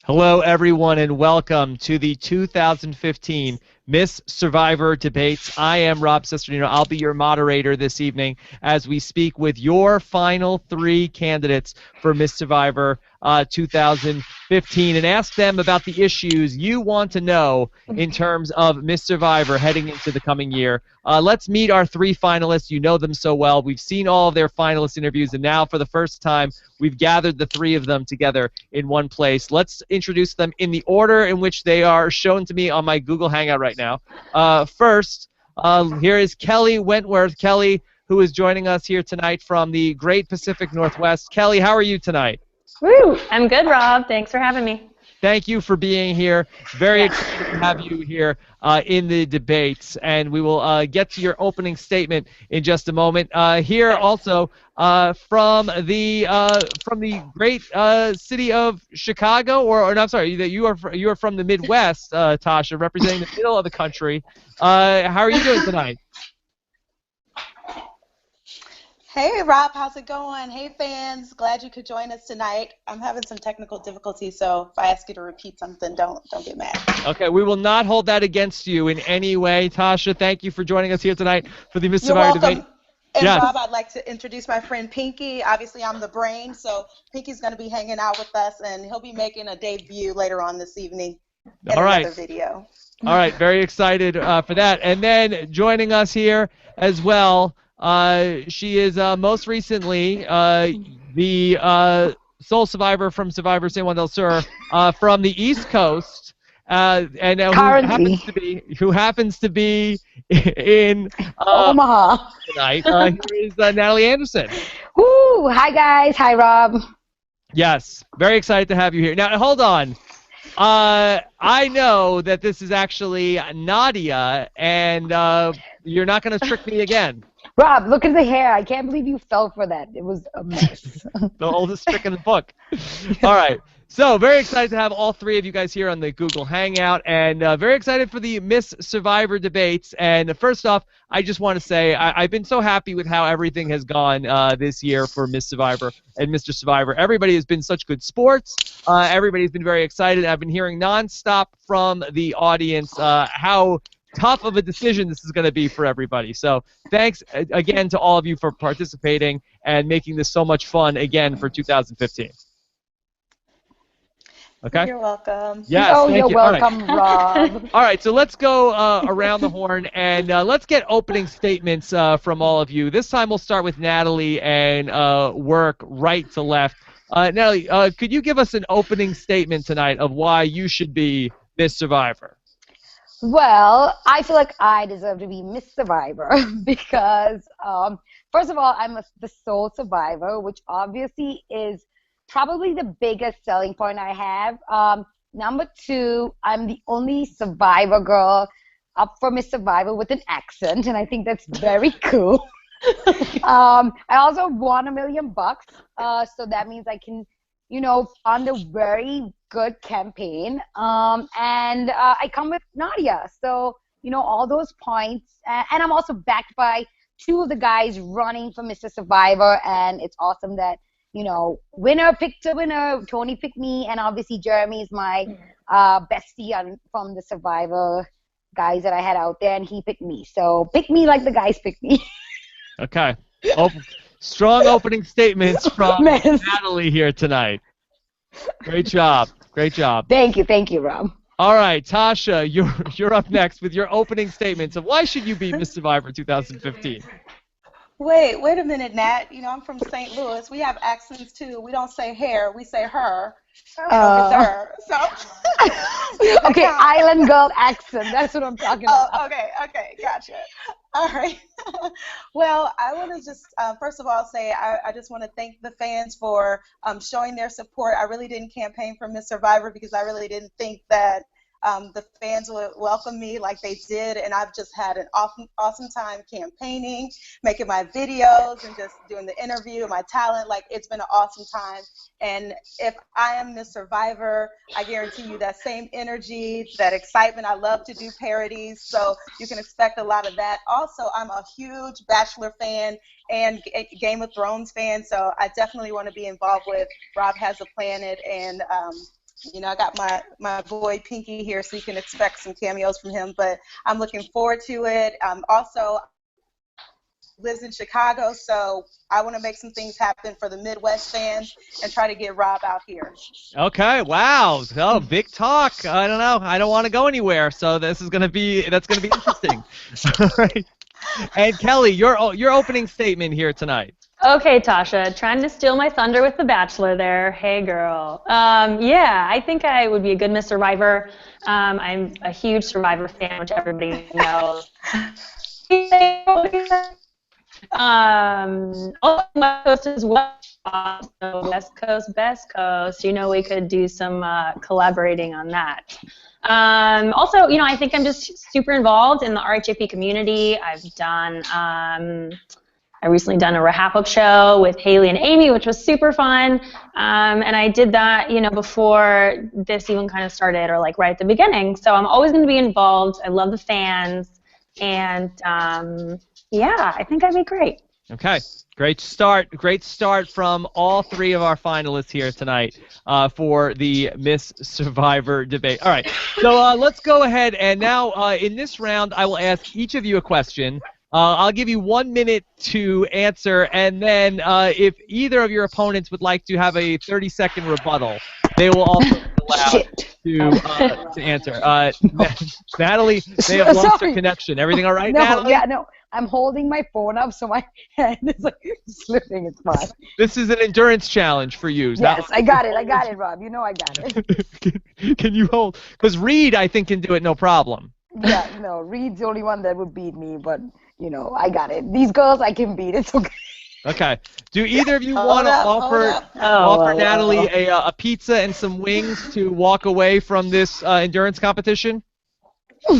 Hello, everyone, and welcome to the 2015 Miss Survivor Debates. I am Rob Cesternino. I'll be your moderator this evening as we speak with your final 3 candidates for Miss Survivor 2015 and ask them about the issues you want to know in terms of Miss Survivor heading into the coming year. Let's meet our 3 finalists. You know them so well. We've seen all of their finalist interviews, and now for the first time, we've gathered the 3 of them together in one place. Let's introduce them in the order in which they are shown to me on my Google Hangout right now. First, here is Kelley Wentworth. Kelley, who is joining us here tonight from the Great Pacific Northwest. Kelley, how are you tonight? Woo! I'm good, Rob. Thanks for having me. Thank you for being here. Very excited to have you here in the debates, and we will get to your opening statement in just a moment. Here also from the great city of Chicago, or no, I'm sorry, that you are from the Midwest, Tasha, representing the middle of the country. How are you doing tonight? Hey Rob, how's it going? Hey fans, glad you could join us tonight. I'm having some technical difficulties, so if I ask you to repeat something, don't get mad. Okay, we will not hold that against you in any way. Tasha, thank you for joining us here tonight for the Miss Survivor debate. And yes. Rob, I'd like to introduce my friend Pinky. Obviously, I'm the brain, so Pinky's going to be hanging out with us, and he'll be making a debut later on this evening in another video. All right, very excited for that. And then joining us here as well, she is most recently the sole survivor from Survivor San Juan del Sur from the East Coast, and who happens to be in Omaha tonight. Here is Natalie Anderson. Woo! Hi guys. Hi Rob. Yes, very excited to have you here. Now hold on. I know that this is actually Nadia, and you're not going to trick me again. Rob, look at the hair. I can't believe you fell for that. It was a mess. The oldest trick in the book. All right. So very excited to have all 3 of you guys here on the Google Hangout, and very excited for the Miss Survivor debates. And first off, I just want to say I've been so happy with how everything has gone this year for Miss Survivor and Mr. Survivor. Everybody has been such good sports. Everybody's been very excited. I've been hearing nonstop from the audience how tough of a decision this is going to be for everybody. So thanks again to all of you for participating and making this so much fun again for 2015. Okay? You're welcome. Yes, oh, you're welcome, Rob. All right, so let's go around the horn, and let's get opening statements from all of you. This time we'll start with Natalie and work right to left. Natalie, could you give us an opening statement tonight of why you should be Miss Survivor? Well, I feel like I deserve to be Miss Survivor because, first of all, I'm the sole survivor, which obviously is probably the biggest selling point I have. Number 2, I'm the only survivor girl up for Miss Survivor with an accent, and I think that's very cool. I also won $1 million, so that means I can, fund a very good campaign. And I come with Nadia, so all those points, and I'm also backed by 2 of the guys running for Mr. Survivor, and it's awesome that winner picked a winner. Tony picked me, and obviously Jeremy is my bestie from the Survivor guys that I had out there, and he picked me. So pick me like the guys picked me. Okay. Strong opening statements from Natalie here tonight. Great job. Great job. Thank you, Rob. All right, Tasha, you're up next with your opening statements of why should you be Miss Survivor 2015. Wait a minute, Nat. I'm from St. Louis. We have accents too. We don't say hair, we say her. It's her. So okay, island girl accent. That's what I'm talking about. Okay, gotcha. All right. Well, I want to just first of all say I just want to thank the fans for showing their support. I really didn't campaign for Miss Survivor because I really didn't think that the fans would welcome me like they did, and I've just had an awesome time campaigning, making my videos, and just doing the interview, my talent. Like, it's been an awesome time. And if I am the Survivor, I guarantee you that same energy, that excitement. I love to do parodies, so you can expect a lot of that. Also, I'm a huge Bachelor fan and Game of Thrones fan, so I definitely want to be involved with Rob Has a Planet and you know, I got my boy Pinky here, so you can expect some cameos from him. But I'm looking forward to it. Also, lives in Chicago, so I want to make some things happen for the Midwest fans and try to get Rob out here. Okay, wow. Oh, big talk. I don't know. I don't want to go anywhere, so that's gonna be interesting. All right. And Kelley, your opening statement here tonight. Okay, Tasha, trying to steal my thunder with The Bachelor there. Hey, girl. Yeah, I think I would be a good Miss Survivor. I'm a huge Survivor fan, which everybody knows. Also West Coast as well. So West Coast, Best Coast. You know, we could do some collaborating on that. Also, you know, I think I'm just super involved in the RHAP community. I recently done a RHAP show with Haley and Amy, which was super fun. And I did that, you know, before this even kind of started, or like right at the beginning. So I'm always going to be involved. I love the fans, and yeah, I think I'd be great. Okay, great start. Great start from all three of our finalists here tonight for the Miss Survivor debate. All right, so let's go ahead, and now in this round, I will ask each of you a question. I'll give you 1 minute to answer, and then if either of your opponents would like to have a 30-second rebuttal, they will also be allowed to answer. Natalie, they have lost their connection. Everything all right, Natalie? Yeah, no. I'm holding my phone up, so my hand is like slipping. It's fine. This is an endurance challenge for you. Yes, I got it, Rob. You know I got it. Can you hold? Because Reed, I think, can do it no problem. Yeah, no, Reed's the only one that would beat me, but, you know, I got it. These girls I can beat. It's okay. Okay. Do either of you want to offer Natalie a pizza and some wings to walk away from this endurance competition?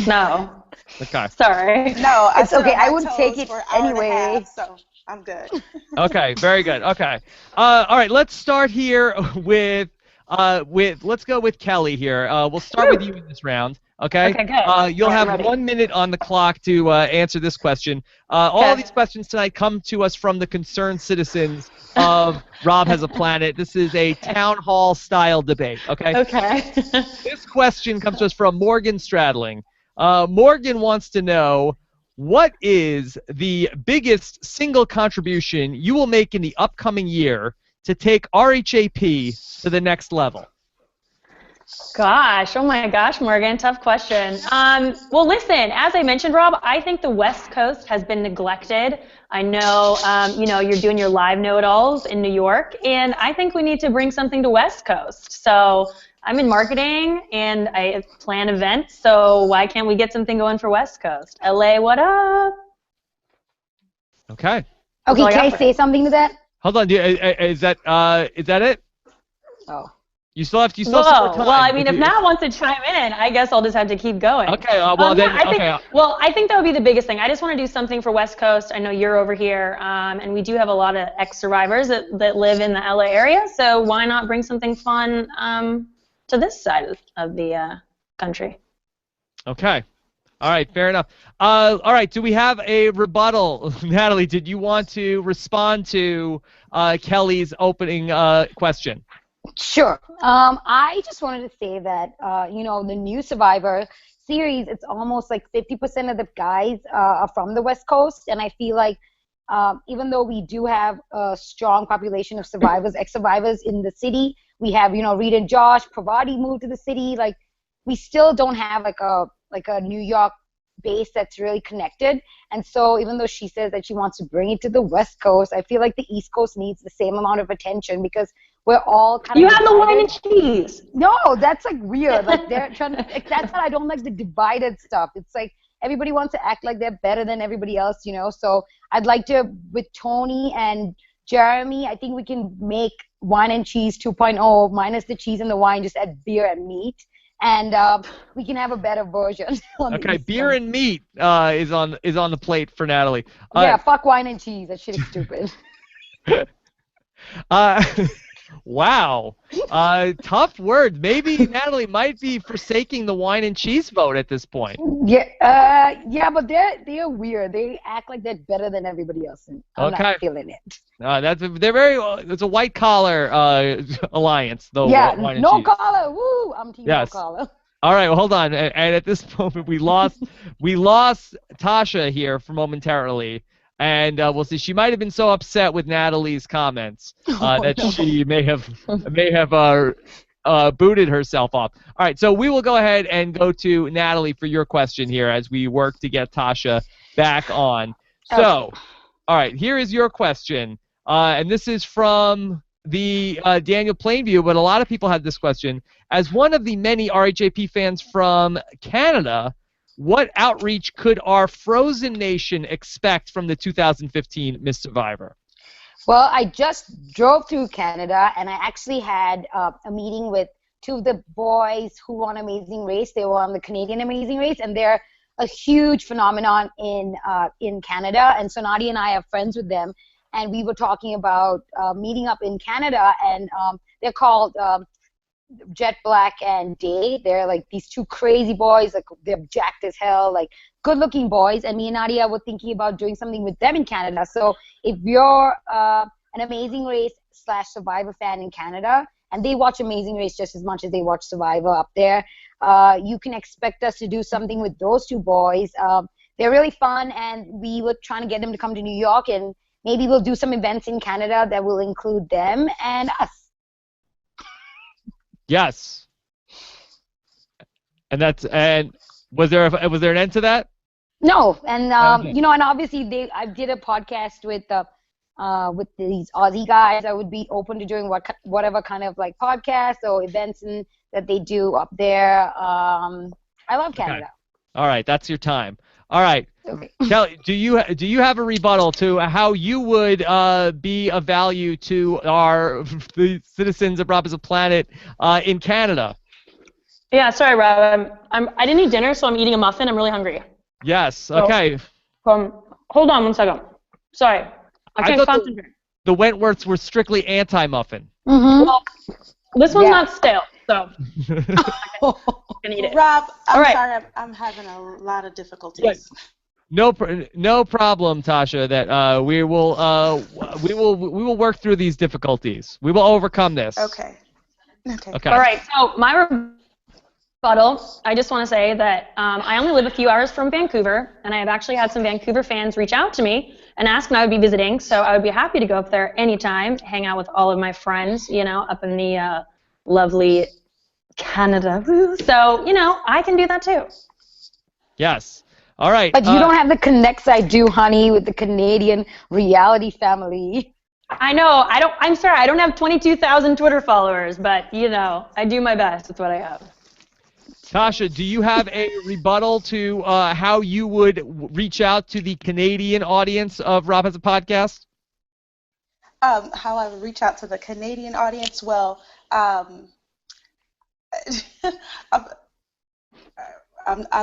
No. Okay. Sorry. No, it's okay. I would take it anyway. So I'm good. Okay. Very good. Okay. All right. Let's start here with let's go with Kelley here. We'll start with you in this round. Okay. Okay. Good. You'll have 1 minute on the clock to answer this question. All of these questions tonight come to us from the concerned citizens of Rob Has a Planet. This is a town hall style debate. Okay. Okay. This question comes to us from Morgan Stradling. Morgan wants to know, what is the biggest single contribution you will make in the upcoming year to take RHAP to the next level? Gosh, oh my gosh, Morgan, tough question. Well, listen, as I mentioned, Rob, I think the West Coast has been neglected. I know, you know, you're doing your live know-it-alls in New York, and I think we need to bring something to West Coast. So I'm in marketing, and I plan events, so why can't we get something going for West Coast? LA, what up? Okay. Okay, can I say something to that? Hold on, is that it? Oh. You still have some more time. Well, I mean, if Nat wants to chime in, I guess I'll just have to keep going. Okay, I think that would be the biggest thing. I just want to do something for West Coast. I know you're over here, and we do have a lot of ex-survivors that live in the LA area, so why not bring something fun to this side of the country? Okay. All right, fair enough. All right, do we have a rebuttal? Natalie, did you want to respond to Kelley's opening question? Sure. I just wanted to say that, you know, the new Survivor series, it's almost like 50% of the guys are from the West Coast, and I feel like even though we do have a strong population of survivors, ex-survivors in the city, we have, you know, Reed and Josh, Pravati moved to the city, like, we still don't have like a New York base that's really connected. And so even though she says that she wants to bring it to the West Coast, I feel like the East Coast needs the same amount of attention, because we're all kind of You have the wine and cheese. No, that's like weird. Like they're trying to, like, that's what I don't like, the divided stuff. It's like everybody wants to act like they're better than everybody else, you know. So I'd like to, with Tony and Jeremy, I think we can make wine and cheese 2.0 minus the cheese and the wine, just add beer and meat. And we can have a better version. Okay, beer and meat is on the plate for Natalie. Yeah, fuck wine and cheese. That shit is stupid. Wow. Tough word. Maybe Natalie might be forsaking the wine and cheese vote at this point. Yeah, but they're weird. They act like they're better than everybody else, and I'm not feeling it. It's a white collar alliance, though. Yeah, wine and no cheese. collar. Woo! I'm team Yes. no collar. All right, well, hold on. And at this moment, we lost Tasha here for momentarily, and we'll see. She might have been so upset with Natalie's comments that she may have booted herself off. All right, so we will go ahead and go to Natalie for your question here as we work to get Tasha back on. So, all right, here is your question, and this is from the Daniel Plainview, but a lot of people had this question. As one of the many RHAP fans from Canada, what outreach could our Frozen Nation expect from the 2015 Miss Survivor? Well, I just drove through Canada, and I actually had a meeting with two of the boys who won Amazing Race. They were on the Canadian Amazing Race, and they're a huge phenomenon in Canada. And so Nadia and I are friends with them, and we were talking about meeting up in Canada, and they're called Jet Black and Day. They're like these two crazy boys, like they're jacked as hell, like good-looking boys. And me and Nadia were thinking about doing something with them in Canada. So if you're an Amazing Race / Survivor fan in Canada, and they watch Amazing Race just as much as they watch Survivor up there, you can expect us to do something with those two boys. They're really fun, and we were trying to get them to come to New York, and maybe we'll do some events in Canada that will include them and us. Yes. And was there an end to that? No, and Okay. and obviously I did a podcast with these Aussie guys. I would be open to doing whatever kind of like podcasts or events that they do up there. I love Canada. Okay. All right, that's your time. All right. Okay. Kelley, do you have a rebuttal to how you would be of value to the citizens of Rob as a Planet in Canada? Yeah, sorry, Rob. I didn't eat dinner, so I'm eating a muffin. I'm really hungry. Yes. Okay. Hold on 1 second. Sorry, I can't thought concentrate. The Wentworths were strictly anti-muffin. Mm-hmm. Well, this one's not stale, so I can eat it. Rob, I'm All right. sorry, I'm having a lot of difficulties. Yes. No problem, Tasha. That we will work through these difficulties. We will overcome this. Okay. All right. So my rebuttal, I just want to say that I only live a few hours from Vancouver, and I have actually had some Vancouver fans reach out to me and ask when I would be visiting. So I would be happy to go up there anytime, hang out with all of my friends, up in the lovely Canada. So I can do that too. Yes. All right. But you don't have the connects I do, honey, with the Canadian reality family. I know. I'm sorry. I don't have 22,000 Twitter followers, but I do my best. That's what I have. Tasha, do you have a rebuttal to how you would reach out to the Canadian audience of Rob Has a Podcast? How I would reach out to the Canadian audience? Well, I'm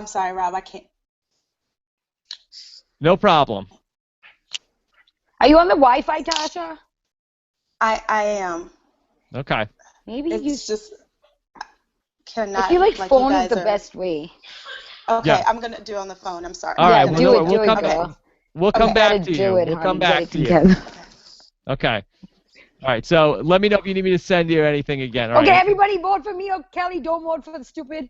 sorry, Rob. I can't. No problem. Are you on the Wi-Fi, Tasha? I am. Okay. Maybe It's just cannot. I feel like phone you is the guys best way. Okay, Yeah. I'm gonna do it on the phone. I'm sorry. All right. Yeah, do it, We'll come You back gotta to do you. it, We'll honey. come back to you. Together. Okay. All right. So let me know if you need me to send you anything again. All Okay, right? everybody vote for me or Kelley. Don't vote for the stupid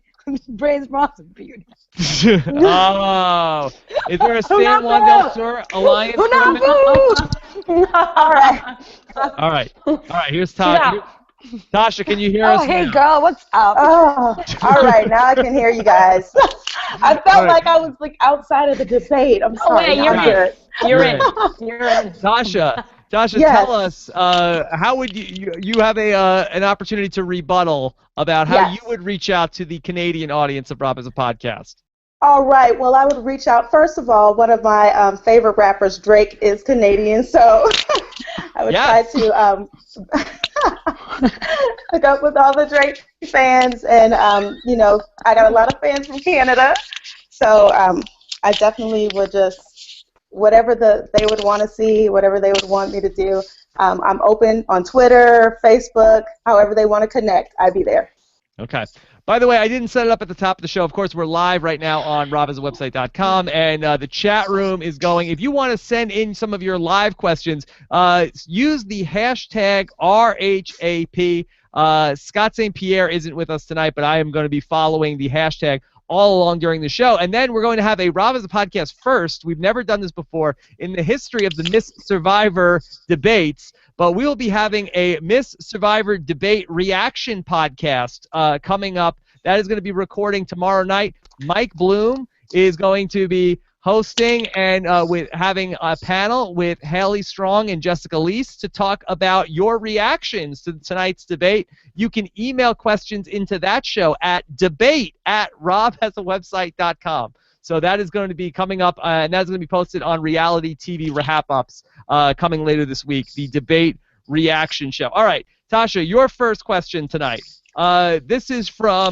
Brains Bronson beauty. Oh, is there a San Juan del Sur alliance? tournament? All right. All right. Here's Tasha. Tasha, can you hear us? Oh, hey, now? girl, what's up? Oh, all right. Now I can hear you guys. I felt All right. like I was like outside of the debate. I'm sorry. wait, you're I'm good. You're in. You're in. Tasha, Yes. tell us how would you have an opportunity to rebuttal about how Yes. you would reach out to the Canadian audience of Rob as a Podcast? All right. Well, I would reach out. First of all, one of my favorite rappers, Drake, is Canadian, so I would try to hook up with all the Drake fans, and I got a lot of fans from Canada, so I definitely would just whatever they would want to see, whatever they would want me to do, I'm open on Twitter, Facebook, however they want to connect. I'd be there. Okay. By the way, I didn't set it up at the top of the show. Of course, we're live right now on robhasawebsite.com, and the chat room is going. If you want to send in some of your live questions, use the hashtag RHAP. Scott St. Pierre isn't with us tonight, but I am going to be following the hashtag all along during the show. And then we're going to have a Rob Has a Podcast first. We've never done this before in the history of the Miss Survivor debates, but we will be having a Miss Survivor debate reaction podcast coming up. That is going to be recording tomorrow night. Mike Bloom is going to be hosting and with having a panel with Haley Strong and Jessica Leese to talk about your reactions to tonight's debate. You can email questions into that show at debate@robhasawebsite.com. So that is going to be coming up, and that's going to be posted on reality TV wrap-ups coming later this week, the debate reaction show. All right, Tasha, your first question tonight. This is from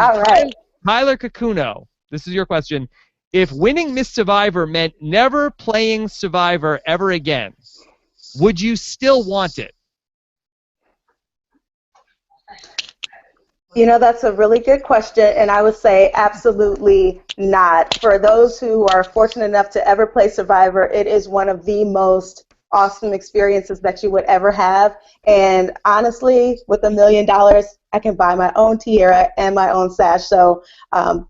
Tyler Kakuno. This is your question. If winning Miss Survivor meant never playing Survivor ever again, would you still want it? You know, that's a really good question, and I would say absolutely not. For those who are fortunate enough to ever play Survivor, it is one of the most awesome experiences that you would ever have. And honestly, with $1 million, I can buy my own tiara and my own sash. So,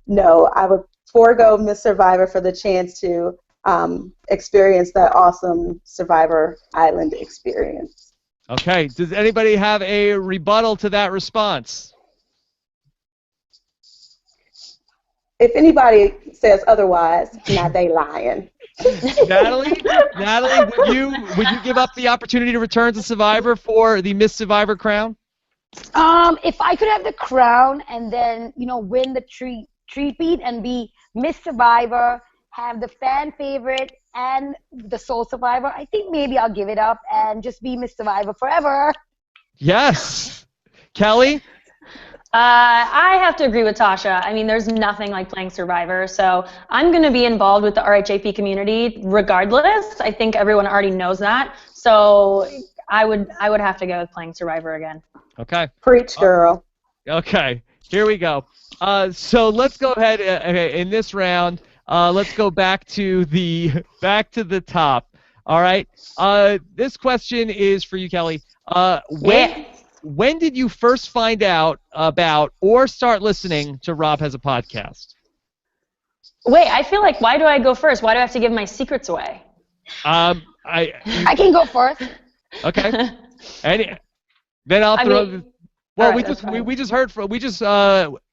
no, I would forego Miss Survivor for the chance to experience that awesome Survivor Island experience. Okay. Does anybody have a rebuttal to that response? If anybody says otherwise, now they lying. Natalie, would you give up the opportunity to return to Survivor for the Miss Survivor crown? If I could have the crown and then, win the treat and be Miss Survivor, have the fan favorite and the sole survivor, I think maybe I'll give it up and just be Miss Survivor forever. Yes. Kelley? I have to agree with Tasha. I mean, there's nothing like playing Survivor, so I'm going to be involved with the RHAP community regardless. I think everyone already knows that, so I would have to go with playing Survivor again. Okay. Preach, girl. Okay. Here we go. So let's go ahead. In this round, let's go back to the top. All right. This question is for you, Kelley. When did you first find out about or start listening to Rob Has a Podcast? Wait, I feel like, why do I go first? Why do I have to give my secrets away? I can go first. Okay. Then I'll throw. Well, we just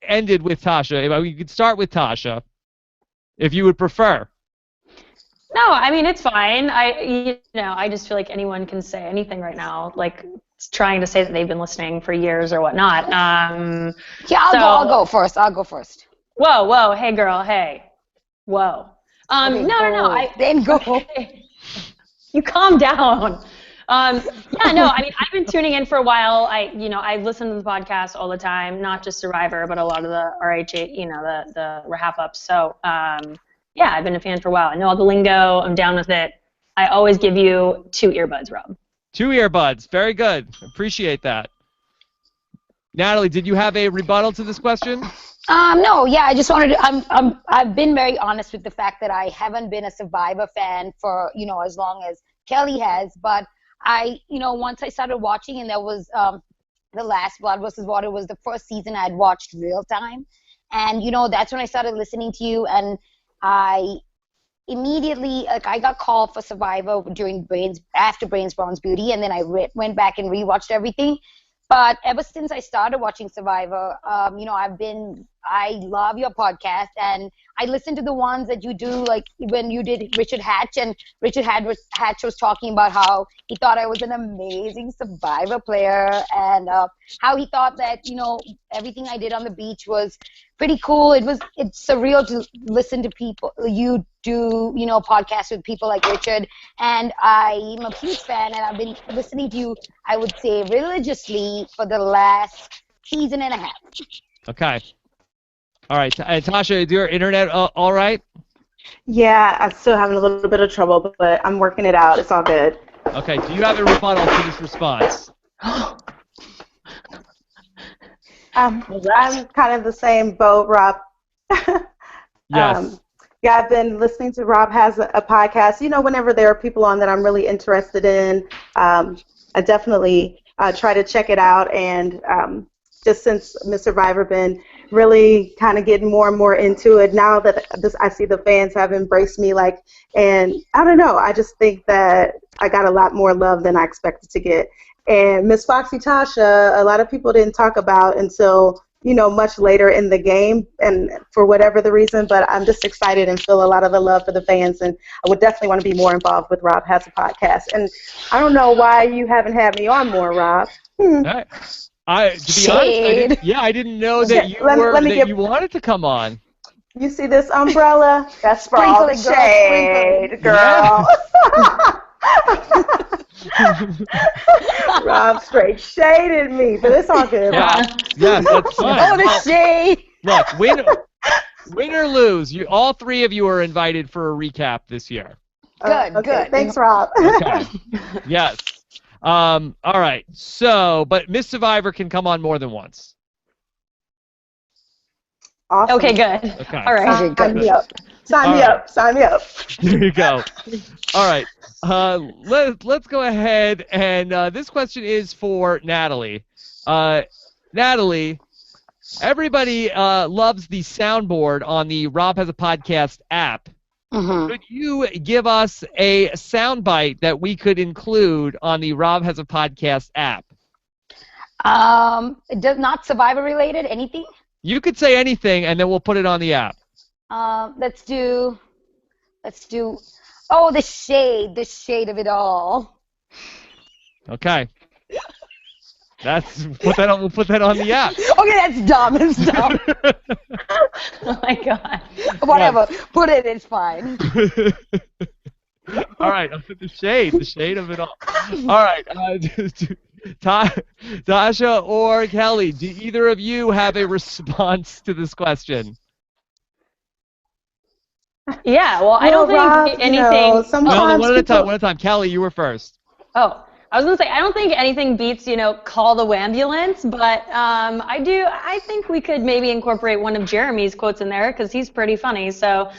ended with Tasha. We could start with Tasha, if you would prefer. No, I mean it's fine. I just feel like anyone can say anything right now, like trying to say that they've been listening for years or whatnot. Yeah, I'll go first. Whoa, hey girl, hey, whoa. Okay, no. Then go. You calm down. Yeah, no, I mean, I've been tuning in for a while. I listen to the podcast all the time, not just Survivor, but a lot of the RHA, the RHAP ups. So, yeah, I've been a fan for a while. I know all the lingo. I'm down with it. I always give you 2 earbuds, Rob. 2 earbuds. Very good. Appreciate that. Natalie, did you have a rebuttal to this question? No, yeah, I just wanted to, I've been very honest with the fact that I haven't been a Survivor fan for, as long as Kelley has, but once I started watching, and that was The Last Blood versus Water was the first season I had watched real time. And, that's when I started listening to you, and I immediately, I got called for Survivor after Brains, Bronze, Beauty, and then I went back and rewatched everything. But ever since I started watching Survivor, I love your podcast, and I listen to the ones that you do, like when you did Richard Hatch, and Richard Hatch was talking about how he thought I was an amazing Survivor player, and how he thought that, everything I did on the beach was pretty cool. It's surreal to listen to people. You do, podcasts with people like Richard, and I'm a huge fan, and I've been listening to you, I would say, religiously for the last season and a half. Okay. All right. And Tasha, is your internet all right? Yeah, I'm still having a little bit of trouble, but I'm working it out. It's all good. Okay, do you have a rebuttal to this response? I'm kind of the same boat, Rob. Yes. Yeah, I've been listening to Rob has a podcast. You know, whenever there are people on that I'm really interested in, I definitely try to check it out. And just since Miss Survivor been really kind of getting more and more into it, now that I see the fans have embraced me, like, and I don't know, I just think that I got a lot more love than I expected to get. And Miss Foxy Tasha, a lot of people didn't talk about until, you know, much later in the game, and for whatever the reason, but I'm just excited and feel a lot of the love for the fans, and I would definitely want to be more involved with Rob Has a Podcast. And I don't know why you haven't had me on more, Rob. To be honest, I didn't know that you wanted to come on. You see this umbrella? That's for all the shade, girl. Rob straight shaded me, but it's all good. Yeah, that's fine. Oh, the shade. Look, win or lose, all three of you are invited for a recap this year. Good. Thanks, Rob. Okay. Yes. All right. So, but Miss Survivor can come on more than once. Awesome. Okay, good. Okay. All right. Sign me up. Sign me up. There you go. All right. Let's go ahead, and this question is for Natalie. Natalie, everybody loves the soundboard on the Rob Has a Podcast app. Mm-hmm. Could you give us a soundbite that we could include on the Rob Has a Podcast app? It does not Survivor related, anything? You could say anything, and then we'll put it on the app. Let's do, oh, the shade of it all. Okay. We'll put that on the app. Okay, that's dumb. Oh my God. Whatever. Yeah. Put it, it's fine. All right, I'll put the shade of it all. All right, Tasha or Kelley, do either of you have a response to this question? Yeah, well, I don't think anything. No, one at a time. Kelley, you were first. Oh, I was gonna say I don't think anything beats call the wambulance, but I think we could maybe incorporate one of Jeremy's quotes in there because he's pretty funny. So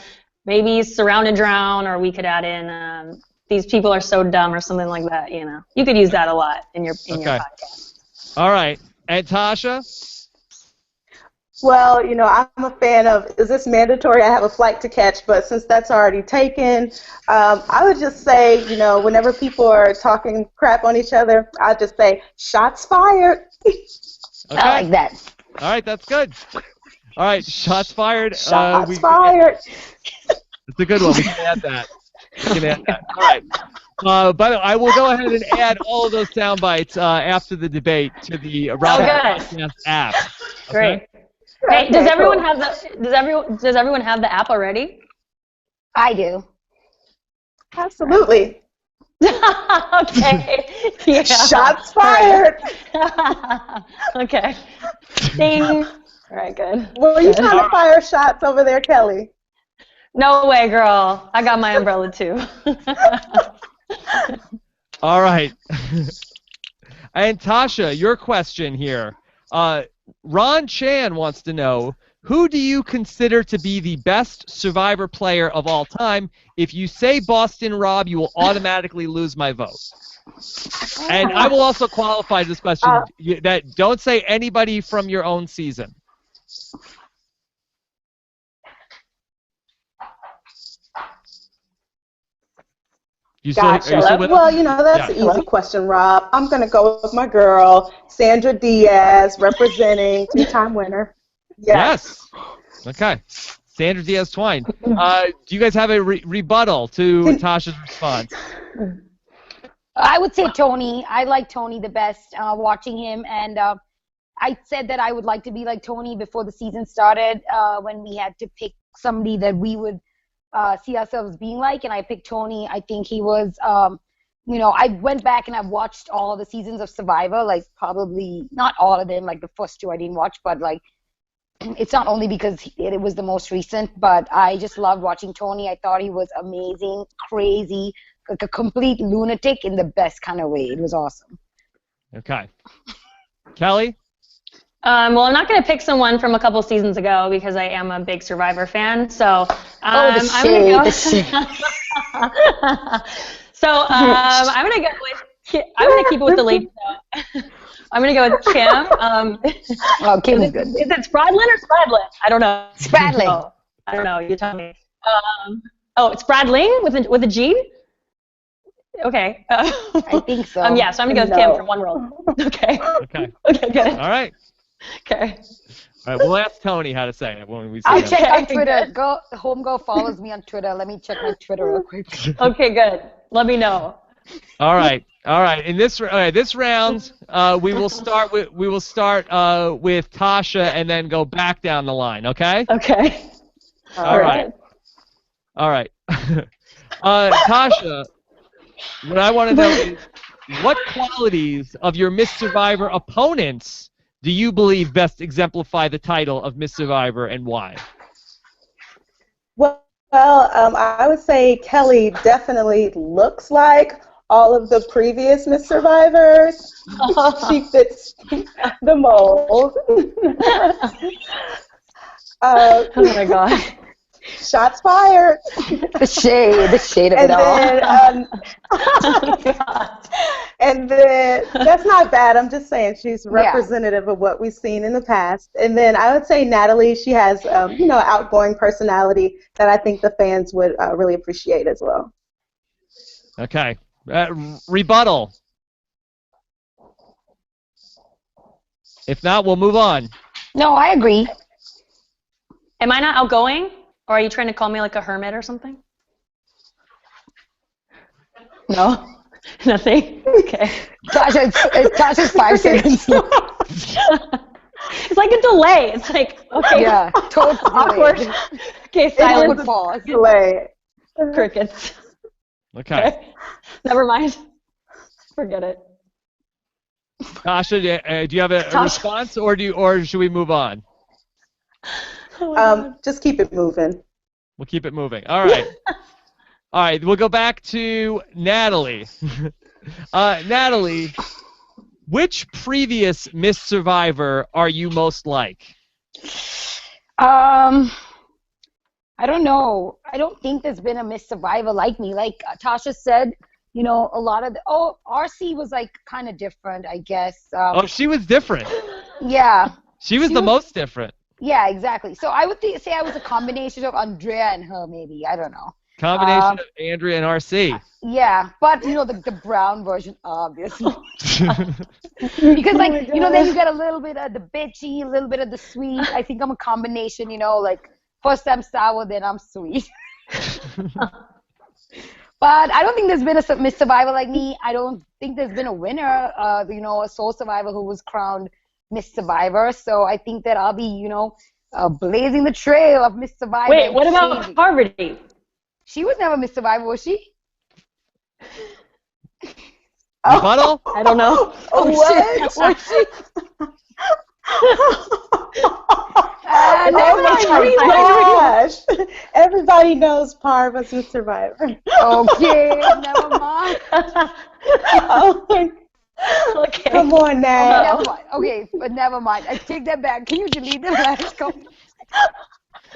maybe surround and drown, or we could add in these people are so dumb or something like that. You could use that a lot in your podcast. All right, and Tasha. Well, I'm a fan of, is this mandatory? I have a flight to catch, but since that's already taken, I would just say, whenever people are talking crap on each other, I'll just say, shots fired. Okay. I like that. All right, that's good. All right, shots fired. Shots fired. That's a good one. We can add that. All right. By the way, I will go ahead and add all of those sound bites after the debate to the Rob Podcast app. Okay? Great. Hey, does everyone have the app already? I do. Absolutely. Okay. Yeah. Shots fired. Okay. Ding. All right, good. Well, you trying to fire shots over there, Kelley? No way, girl. I got my umbrella too. All right. And Tasha, your question here. Ron Chan wants to know, who do you consider to be the best Survivor player of all time? If you say Boston Rob, you will automatically lose my vote. And I will also qualify this question that don't say anybody from your own season. Gotcha. Well, that's an easy question, Rob. I'm going to go with my girl, Sandra Diaz, representing two-time winner. Yes. Okay. Sandra Diaz Twine. Do you guys have a rebuttal to Tasha's response? I would say Tony. I like Tony the best, watching him. And I said that I would like to be like Tony before the season started, when we had to pick somebody that we would see ourselves being like, and I picked Tony. I think he was, I went back and I've watched all the seasons of Survivor, like probably not all of them, like the first two I didn't watch, but like it's not only because it was the most recent, but I just loved watching Tony. I thought he was amazing, crazy, like a complete lunatic in the best kind of way. It was awesome. Okay. Kelley? Well, I'm not going to pick someone from a couple seasons ago because I am a big Survivor fan. So I'm going to go. So I'm going to go with. I'm going to keep it with the ladies. I'm going to go with Kim. Oh, Kim is good. Is it Spradlin or Spradlin? I don't know. Spradling. No, I don't know. You tell me. Oh, it's Spradling with a G? Okay. I think so. Yeah, so I'm going to go with Kim from One World. Okay. Okay. Okay, good. All right. Okay. All right, we'll ask Tony how to say it when we see I'll him. check on Twitter. Homegirl follows me on Twitter. Let me check my Twitter real quick. Okay, good. Let me know. All right. In this round, we will start with Tasha and then go back down the line. Okay. Okay. All right. Tasha, what I want to know is what qualities of your Miss Survivor opponents do you believe best exemplify the title of Miss Survivor and why? Well, I would say Kelley definitely looks like all of the previous Miss Survivors. She fits the mold. Oh my God. Shots fired. The shade of it all. And then that's not bad. I'm just saying she's representative of what we've seen in the past. And then I would say Natalie. She has, outgoing personality that I think the fans would really appreciate as well. Okay. Rebuttal. If not, we'll move on. No, I agree. Am I not outgoing? Or are you trying to call me like a hermit or something? No? Nothing? Okay. Tasha's 5 seconds. It's like a delay. It's like, okay. Yeah, totally awkward. Okay, silence. Pause. Delay. Crickets. Okay. Never mind. Forget it. Tasha, do you have a response, or should we move on? Just keep it moving. We'll keep it moving. All right. All right. We'll go back to Natalie. Natalie, which previous Miss Survivor are you most like? I don't know. I don't think there's been a Miss Survivor like me. Like Tasha said, a lot of RC was like kind of different, I guess. She was different. Yeah. She was the most different. Yeah, exactly. So I would say I was a combination of Andrea and her, maybe. I don't know. Combination of Andrea and RC. Yeah, but the brown version, obviously. Because then you get a little bit of the bitchy, a little bit of the sweet. I think I'm a combination, like first I'm sour, then I'm sweet. But I don't think there's been a Miss Survivor like me. I don't think there's been a winner, a sole survivor who was crowned Miss Survivor. So I think that I'll be, blazing the trail of Miss Survivor. Wait, what about Parvati? She was never Miss Survivor, was she? Rebuttal? I don't know. What? Was she? Oh my gosh! Everybody knows Parv was Miss Survivor. Okay, never mind. Okay. Come on now. Never mind. Okay, but never mind. I take that back. Can you delete the last comment?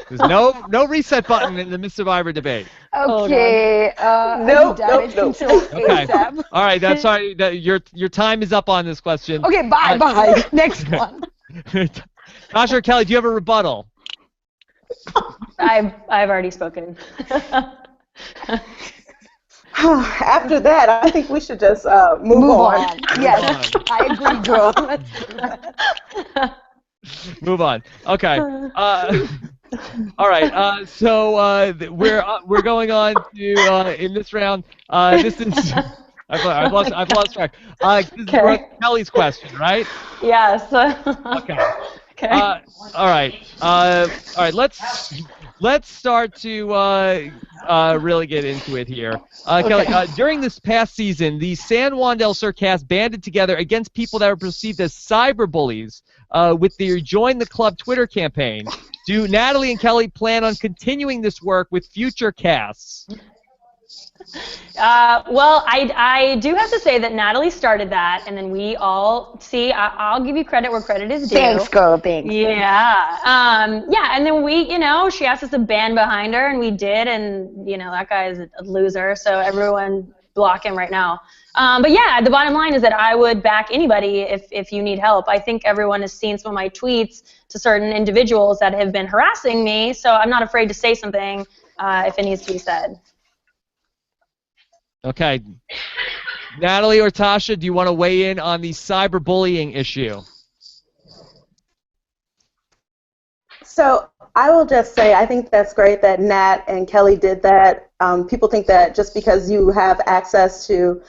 There's no reset button in the Miss Survivor debate. Okay. Nope. Okay. All right. That's sorry. Your time is up on this question. Okay. Bye. Next one. Tasha or Kelley, do you have a rebuttal? I've already spoken. After that, I think we should just move on. Yes, I agree, girl. Let's do that. Move on. Okay. All right. So we're going on to in this round. This is I've lost track. This is Kelley's question, right? Yes. Okay. Okay. All right. Let's start to really get into it here. Kelley, during this past season, the San Juan del Sur cast banded together against people that were perceived as cyberbullies with the Join the Club Twitter campaign. Do Natalie and Kelley plan on continuing this work with future casts? Well, I do have to say that Natalie started that, and then we all see. I'll give you credit where credit is due. Thanks, girl. Thanks. Yeah. Yeah, and then we, she asked us to band behind her, and we did, and that guy is a loser, so everyone block him right now. But yeah, the bottom line is that I would back anybody if you need help. I think everyone has seen some of my tweets to certain individuals that have been harassing me, so I'm not afraid to say something if it needs to be said. Okay. Natalie or Tasha, do you want to weigh in on the cyberbullying issue? So I will just say I think that's great that Nat and Kelley did that. People think that just because you have access to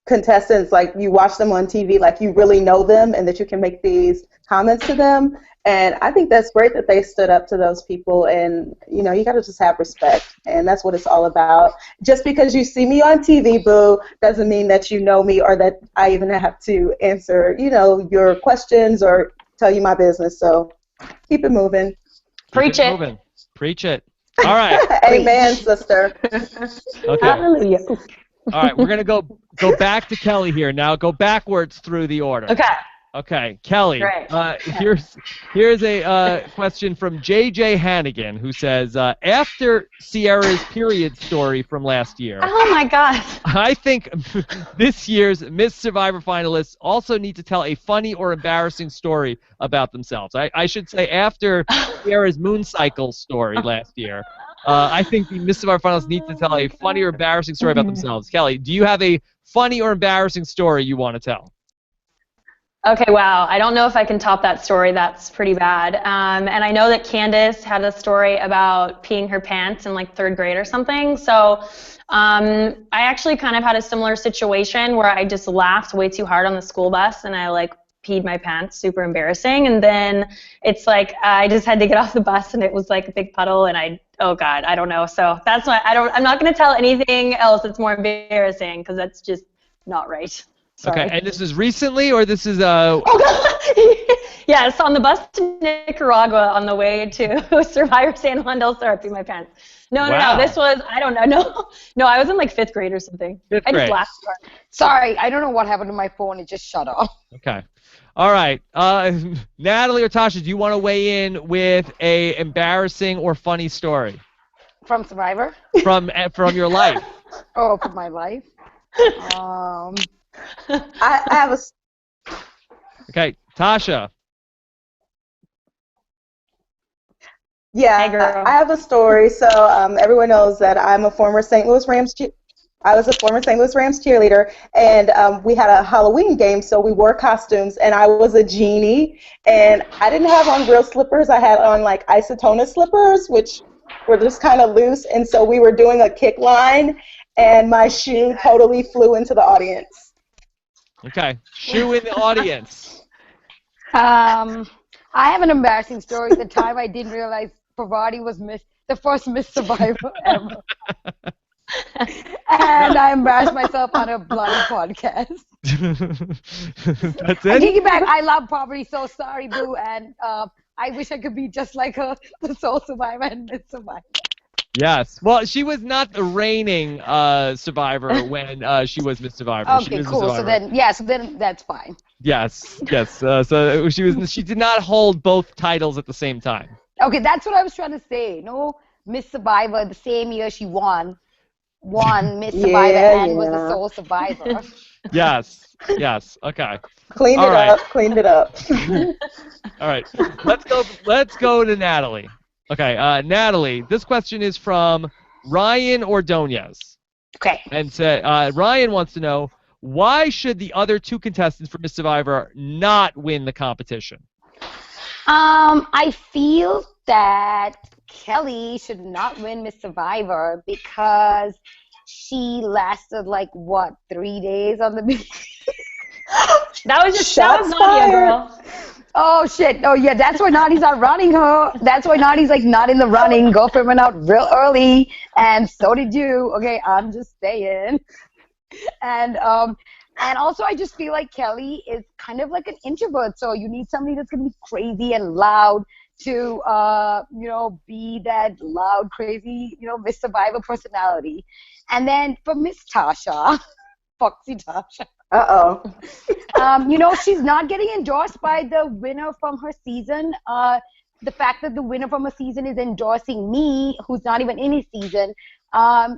contestants, like you watch them on TV, like you really know them and that you can make these comments to them. And I think that's great that they stood up to those people, and you got to just have respect, and that's what it's all about. Just because you see me on TV, boo, doesn't mean that you know me or that I even have to answer, your questions or tell you my business. So keep it moving. Preach it. Moving. Preach it. All right. Amen, sister. Okay. Hallelujah. All right, we're gonna go back to Kelley here now. Go backwards through the order. Okay. Okay, Kelley. Right. Here's a question from J.J. Hannigan, who says, after Sierra's period story from last year, Oh my God. I think this year's Miss Survivor finalists also need to tell a funny or embarrassing story about themselves. I should say after Sierra's moon cycle story last year, I think the Miss Survivor finalists need to tell a funny or embarrassing story about themselves. Kelley, do you have a funny or embarrassing story you want to tell? Okay, wow. I don't know if I can top that story. That's pretty bad. And I know that Candace had a story about peeing her pants in like 3rd grade or something. So I actually kind of had a similar situation where I just laughed way too hard on the school bus and I like peed my pants, super embarrassing. And then it's like I just had to get off the bus and it was like a big puddle and oh God, I don't know. So that's why I'm not going to tell anything else that's more embarrassing because that's just not right. Sorry. Okay, and this is recently, or this is Yes, on the bus to Nicaragua on the way to Survivor San Juan del Sur, I peed my pants. No, this was, I don't know, no, I was in like 5th grade or something. 5th grade. I just laughed. Sorry, I don't know what happened to my phone. It just shut off. Okay. All right. Natalie or Tasha, do you want to weigh in with a embarrassing or funny story? From Survivor? From your life. Oh, from my life? I have a... Okay, Tasha. Yeah, Hey, girl. I have a story. So everyone knows that I'm a former St. Louis Rams I was a former St. Louis Rams cheerleader, and we had a Halloween game, so we wore costumes, and I was a genie, and I didn't have on real slippers. I had on like isotona slippers, which were just kind of loose, and so we were doing a kick line, and my shoe totally flew into the audience. Okay, shoe in the audience. I have an embarrassing story. The time I didn't realize Pravati was the first Miss Survivor ever. And I embarrassed myself on a bloody podcast. That's I it? take it back. I love Pravati, so sorry, boo. And I wish I could be just like her, the sole survivor and Miss Survivor. Yes. Well, she was not the reigning survivor when she was Miss Survivor. She Okay, was cool. So then that's fine. Yes. So she did not hold both titles at the same time. Okay, that's what I was trying to say. No, Miss Survivor, the same year she won Miss Survivor and was the sole survivor. Yes. Okay. Cleaned it up. All right. Let's go to Natalie. Okay, Natalie, this question is from Ryan Ordonez. Okay. And Ryan wants to know, why should the other 2 contestants for Miss Survivor not win the competition? I feel that Kelley should not win Miss Survivor because she lasted like 3 days on the beach. That was Nadia, girl. Oh shit! Oh yeah, that's why Nadi's not running her. That's why Nadi's like not in the running. Girlfriend went out real early, and so did you. Okay, I'm just saying. And also I just feel like Kelley is kind of like an introvert, so you need somebody that's gonna be crazy and loud to, be that loud, crazy, Miss Survivor personality. And then for Miss Tasha, Foxy Tasha. She's not getting endorsed by the winner from her season. The fact that the winner from a season is endorsing me, who's not even in his season,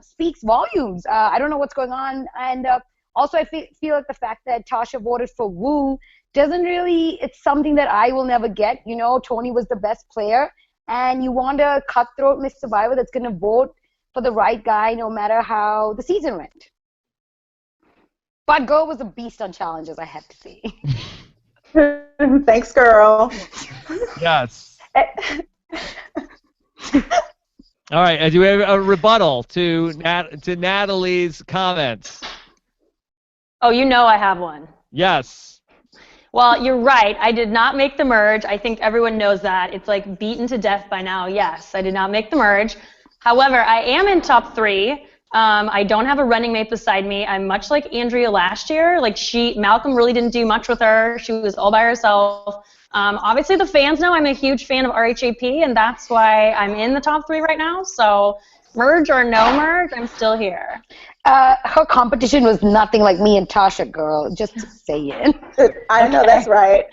speaks volumes. I don't know what's going on. And also, I feel like the fact that Tasha voted for Wu doesn't really, it's something that I will never get. Tony was the best player, and you want a cutthroat Miss Survivor that's going to vote for the right guy no matter how the season went. But girl was a beast on challenges, I have to say. Thanks, girl. Yes. All right, do we have a rebuttal to Natalie's comments? Oh, I have one. Yes. Well, you're right. I did not make the merge. I think everyone knows that. It's like beaten to death by now. Yes, I did not make the merge. However, I am in top 3. I don't have a running mate beside me. I'm much like Andrea last year. Malcolm really didn't do much with her. She was all by herself. Obviously, the fans know I'm a huge fan of RHAP, and that's why I'm in the top 3 right now. So, merge or no merge, I'm still here. Her competition was nothing like me and Tasha, girl. Just saying. I know that's right.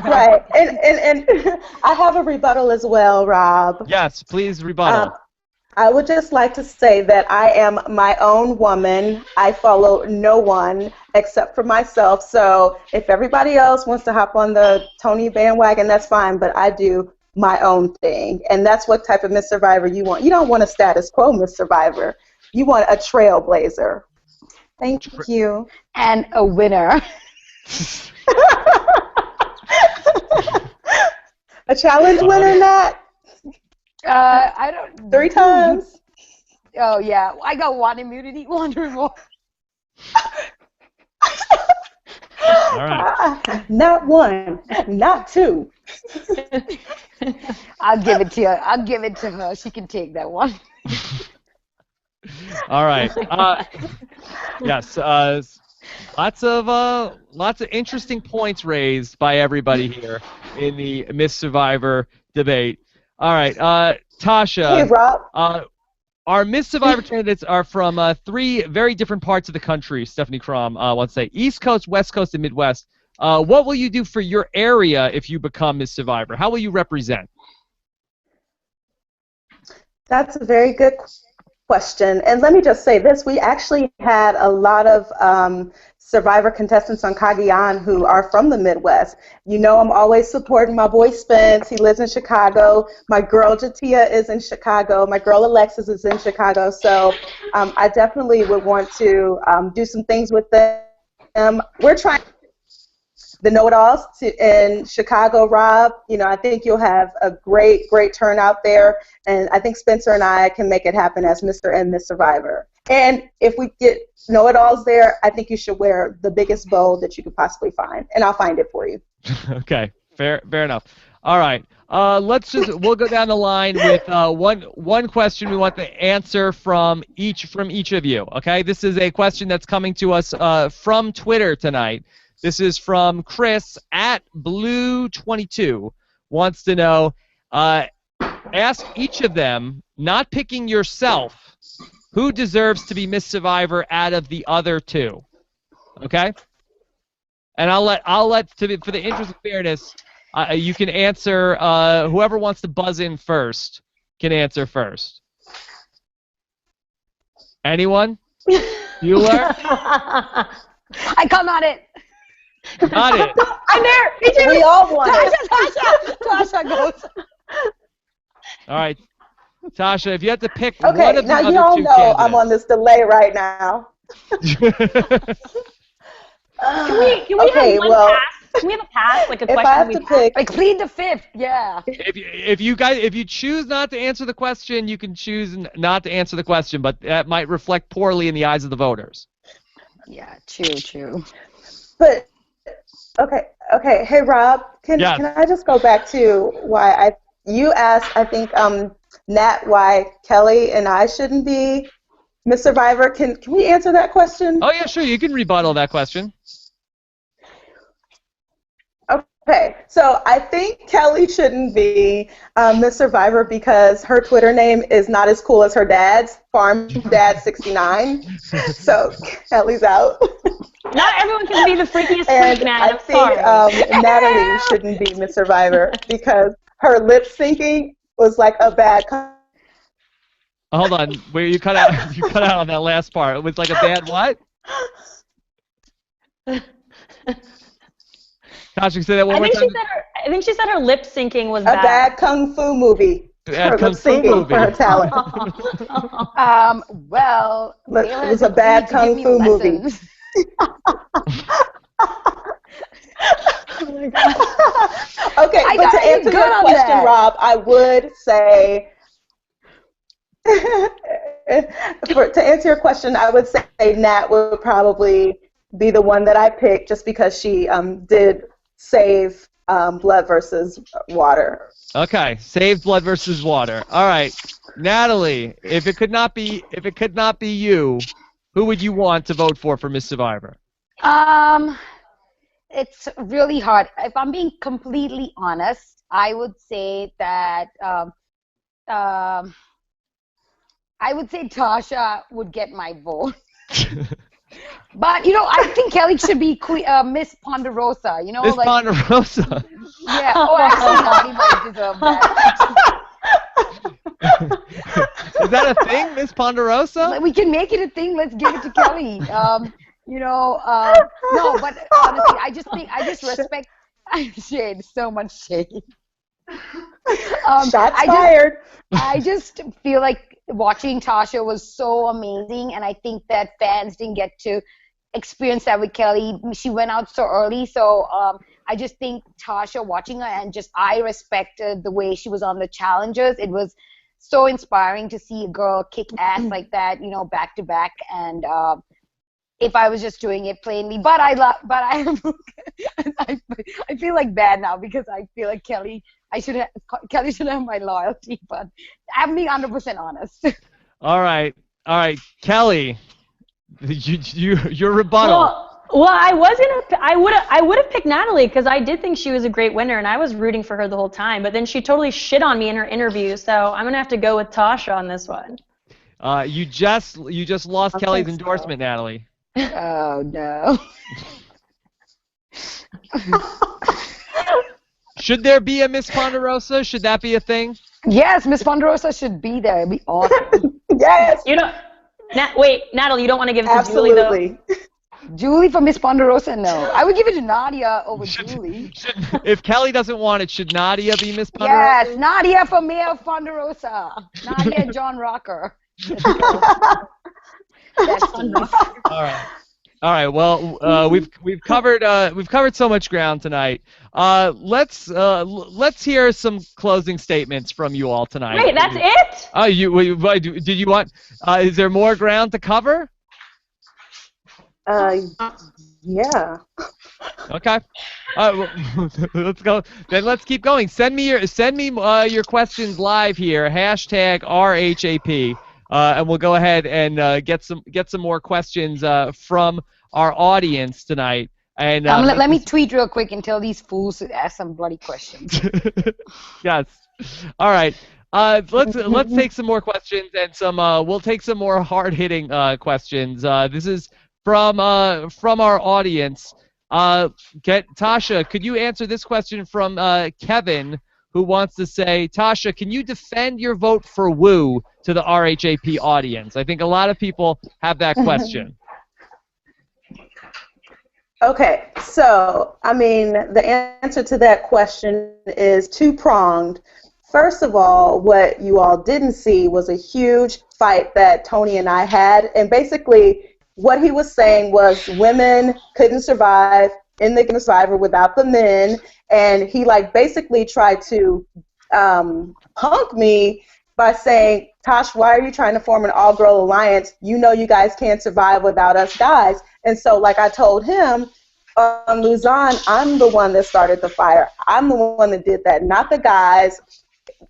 Right. And I have a rebuttal as well, Rob. Yes, please rebuttal. I would just like to say that I am my own woman. I follow no one except for myself. So if everybody else wants to hop on the Tony bandwagon, that's fine, but I do my own thing. And that's what type of Miss Survivor you want. You don't want a status quo Miss Survivor. You want a trailblazer. Thank you. And a winner. A challenge winner, Nat? I don't. 3 times. Oh yeah, I got 1 immunity, 1 remorse. All right. Not 1, not 2. I'll give it to her. I'll give it to her. She can take that one. All right. Yes. Lots of interesting points raised by everybody here in the Miss Survivor debate. All right, Tasha. Hey, Rob. Our Miss Survivor candidates are from 3 very different parts of the country. Stephanie Crom wants to say East Coast, West Coast, and Midwest. What will you do for your area if you become Miss Survivor? How will you represent? That's a very good question. And let me just say this. We actually had a lot of Survivor contestants on Cagayan who are from the Midwest. I'm always supporting my boy Spence. He lives in Chicago. My girl Jatia is in Chicago. My girl Alexis is in Chicago. So I definitely would want to do some things with them. We're trying the know-it-alls in Chicago, Rob. I think you'll have a great turnout there. And I think Spencer and I can make it happen as Mr. and Miss Survivor. And if we get know-it-alls there, I think you should wear the biggest bow that you could possibly find, and I'll find it for you. Okay, fair enough. All right, we'll go down the line with one question we want the answer from each of you. Okay, this is a question that's coming to us from Twitter tonight. This is from Chris at Blue22. Wants to know, ask each of them, not picking yourself, who deserves to be Miss Survivor out of the other 2? Okay? And I'll let for the interest of fairness, you can answer. Whoever wants to buzz in first can answer first. Anyone? Bueller? I come on it. Got it. I'm there. Me too. We all want it. Tasha goes. All right. Tasha, if you had to pick one of the now other you all 2 know candidates. I'm on this delay right now. Can we have one pass? Can we have a pass? Like a question if I have to pick, like plead the 5th, yeah. If you choose not to answer the question, you can choose not to answer the question, but that might reflect poorly in the eyes of the voters. Yeah, true. But okay. Hey Rob, can I just go back to why you asked? I think Nat, why Kelley and I shouldn't be Miss Survivor. Can we answer that question? Oh yeah, sure. You can rebuttal that question. Okay, so I think Kelley shouldn't be Miss Survivor because her Twitter name is not as cool as her dad's, Farm Dad 69. So Kelley's out. Not everyone can be the freakiest And freak, man. I I'm think sorry. Natalie shouldn't be Miss Survivor because her lip syncing was like a bad. Hold on, where you cut out? You cut out on that last part. It was like a bad what? Tasha, say that one more time. I think she said her lip syncing was A bad kung fu movie. Bad her kung lip fu syncing movie. for her talent. Well, It was a bad kung fu movie. Oh my God. Okay, but to answer your question, Rob, I would say, to answer your question, I would say Nat would probably be the one that I picked just because she did save blood versus water. Okay, save blood versus water. All right, Natalie, if it could not be you, who would you want to vote for Miss Survivor? It's really hard. If I'm being completely honest, I would say that I would say Tasha would get my vote. But I think Kelley should be Miss Ponderosa. Miss Ponderosa. Yeah. Oh, actually, Natalie might deserve that. Is that a thing, Miss Ponderosa? We can make it a thing. Let's give it to Kelley. No, but honestly, I just respect. Shade, so much shade. Shots fired. I just feel like watching Tasha was so amazing, and I think that fans didn't get to experience that with Kelley. She went out so early, so I just think Tasha, watching her, and I respected the way she was on the challenges. It was so inspiring to see a girl kick ass like that, back to back, and if I was just doing it plainly, but I feel like bad now because I feel like Kelley should have my loyalty, but I'm being 100% honest. All right, Kelley, your rebuttal. Well, I would have picked Natalie because I did think she was a great winner and I was rooting for her the whole time, but then she totally shit on me in her interview, so I'm gonna have to go with Tasha on this one. You just lost Kelley's endorsement, Natalie. Oh no. Should there be a Miss Ponderosa? Should that be a thing? Yes, Miss Ponderosa should be there. It'd be awesome. Yes. Wait, Natalie, you don't want to give it to Julie though? Julie for Miss Ponderosa? No. I would give it to Nadia over Julie. If Kelley doesn't want it, should Nadia be Miss Ponderosa? Yes, Nadia for Mayor of Ponderosa. Nadia and John Rocker. All right. Well, we've covered so much ground tonight. Let's hear some closing statements from you all tonight. Wait, that's it? Oh, did you want? Is there more ground to cover? Yeah. Okay. Let's go. Then let's keep going. Send me your questions live here. #RHAP. And we'll go ahead and get some more questions from our audience tonight. And let me tweet real quick and tell these fools to ask some bloody questions. Yes. All right. Let's take some more questions and we'll take some more hard-hitting questions. This is from our audience. Tasha, could you answer this question from Kevin, who wants to say, Tasha, can you defend your vote for Woo to the RHAP audience? I think a lot of people have that question. Okay, so, the answer to that question is two-pronged. First of all, what you all didn't see was a huge fight that Tony and I had, and basically what he was saying was women couldn't survive in the Survivor without the men, and he basically tried to punk me by saying, Tosh, why are you trying to form an all-girl alliance? You know you guys can't survive without us guys. And so like I told him on Luzon, I'm the one that started the fire. I'm the one that did that, not the guys.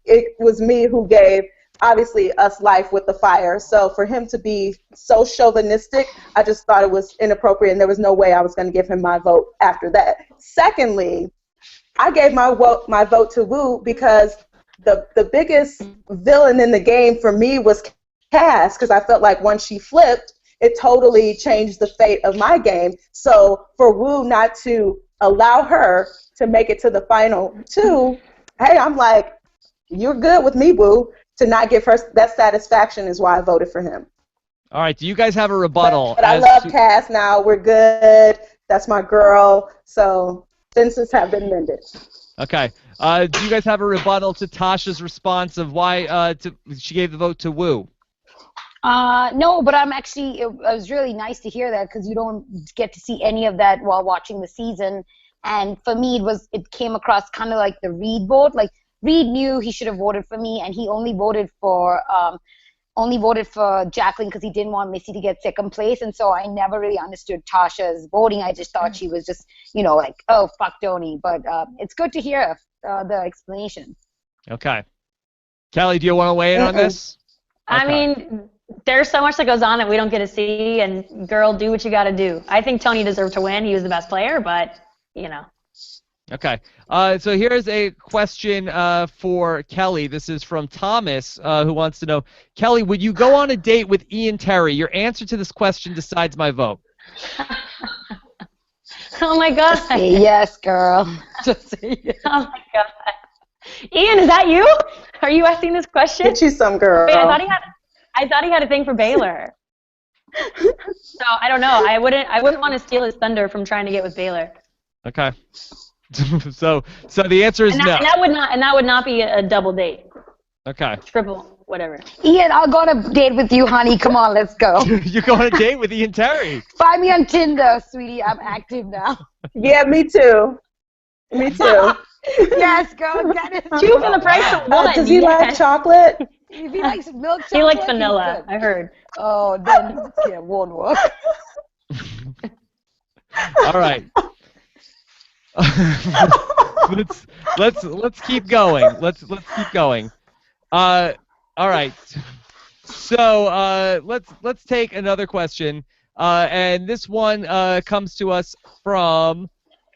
It was me who gave, obviously, us life with the fire. So for him to be so chauvinistic, I just thought it was inappropriate, and there was no way I was going to give him my vote after that. Secondly, I gave my vote to Wu because the biggest villain in the game for me was Cass, because I felt like once she flipped, it totally changed the fate of my game. So for Wu not to allow her to make it to the final two, hey, I'm like, you're good with me, Wu. To not give her that satisfaction is why I voted for him. All right, do you guys have a rebuttal? But I love Cass now. We're good. That's my girl. So fences have been mended. Okay. Do you guys have a rebuttal to Tasha's response of why she gave the vote to Wu? No, but I'm actually, it was really nice to hear that because you don't get to see any of that while watching the season. And for me, it came across kind of like the Reed vote. Like, Reed knew he should have voted for me, and he only voted for Jacqueline because he didn't want Missy to get second place. And so I never really understood Tasha's voting. I just thought she was just, like, oh, fuck Tony. But it's good to hear the explanation. Okay. Kelly, do you want to weigh in on this? I mean, there's so much that goes on that we don't get to see, and girl, do what you got to do. I think Tony deserved to win. He was the best player, but, Okay. So here's a question for Kelly. This is from Thomas, who wants to know, Kelly, would you go on a date with Ian Terry? Your answer to this question decides my vote. Oh, my God. Just say yes, girl. Just say yes. Oh, my God. Ian, is that you? Are you asking this question? Get you some, girl. Wait, I thought he had a thing for Baylor. So I don't know. I wouldn't want to steal his thunder from trying to get with Baylor. Okay. So the answer is no. And that would not be a double date. Okay. Triple, whatever. Ian, I'll go on a date with you, honey. Come on, let's go. You go on a date with Ian Terry. Find me on Tinder, sweetie. I'm active now. Yeah, me too. Me too. Yes, girl. Get it. Two for the price of one. Does he like chocolate? If he likes milk chocolate, he likes vanilla, I heard. Oh, then yeah, won't work. All right. let's keep going. Let's keep going. All right. So let's take another question. And this one comes to us from.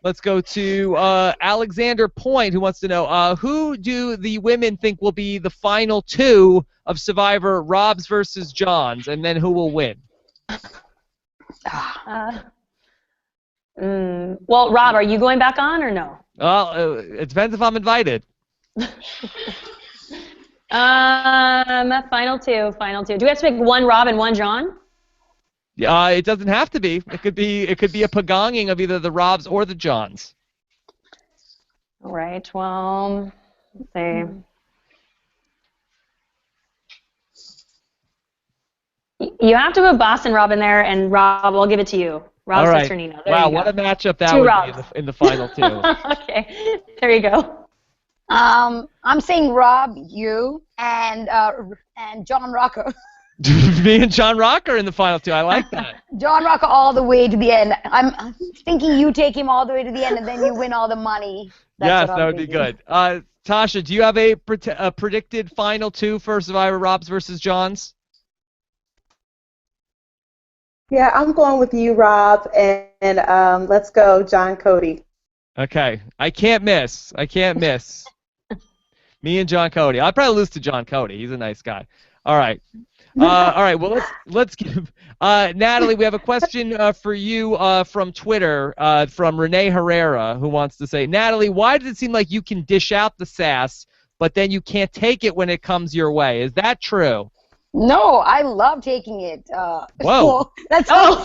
Let's go to Alexander Point, who wants to know, who do the women think will be the final two of Survivor, Rob's versus John's, and then who will win? Well, Rob, are you going back on or no? Well, it depends if I'm invited. Final two. Do we have to pick one Rob and one John? It doesn't have to be. It could be a pagonging of either the Robs or the Johns. All right. Well, let's see. You have to put Boston Rob in there, and Rob, I'll give it to you. Rob's sister Nina. Wow, what a matchup that would be in the final two. Okay, there you go. I'm saying Rob, you, and John Rocker. Me and John Rocker in the final two. I like that. John Rocker all the way to the end. I'm thinking you take him all the way to the end, and then you win all the money. Yes, that would be good. Tasha, do you have a predicted final two for Survivor, Rob's versus John's? Yeah, I'm going with you, Rob, and let's go, John Cody. Okay, I can't miss. Me and John Cody. I'll probably lose to John Cody. He's a nice guy. All right. All right. Well, let's give Natalie. We have a question for you from Twitter from Renee Herrera, who wants to say, Natalie, why does it seem like you can dish out the sass, but then you can't take it when it comes your way? Is that true? No, I love taking it. Whoa. That's all.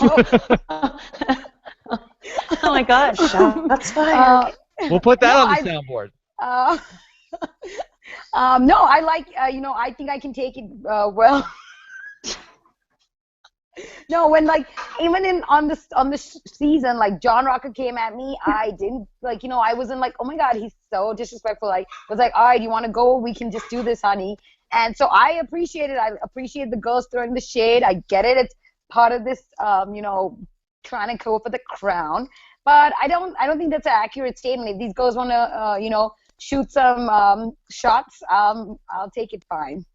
Oh my gosh. That's fine. We'll put that on the soundboard. No, I like. I think I can take it well. No, when even on this season, John Rocker came at me, I didn't I wasn't like, oh my God, he's so disrespectful. I was like, all right, you want to go? We can just do this, honey. And so I appreciate it. I appreciate the girls throwing the shade. I get it. It's part of this, trying to go for the crown. But I don't think that's an accurate statement. If these girls want to, shoot some shots, I'll take it fine.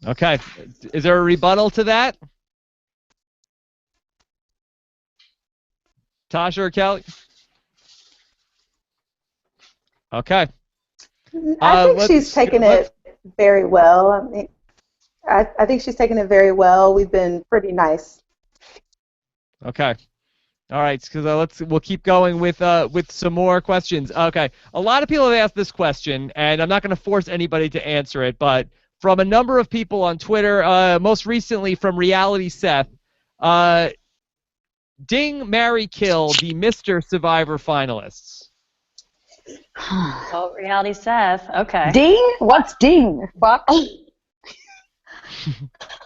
Okay. Is there a rebuttal to that? Tasha or Kelly? Okay. I think she's taken it very well. I mean, I think she's taken it very well. We've been pretty nice. Okay. All right, because we'll keep going with some more questions. Okay, a lot of people have asked this question, and I'm not going to force anybody to answer it, but from a number of people on Twitter, most recently from Reality Seth, ding, marry, kill the Mr. Survivor finalists. Oh, Reality Seth. Okay. Ding? What's ding? Fuck.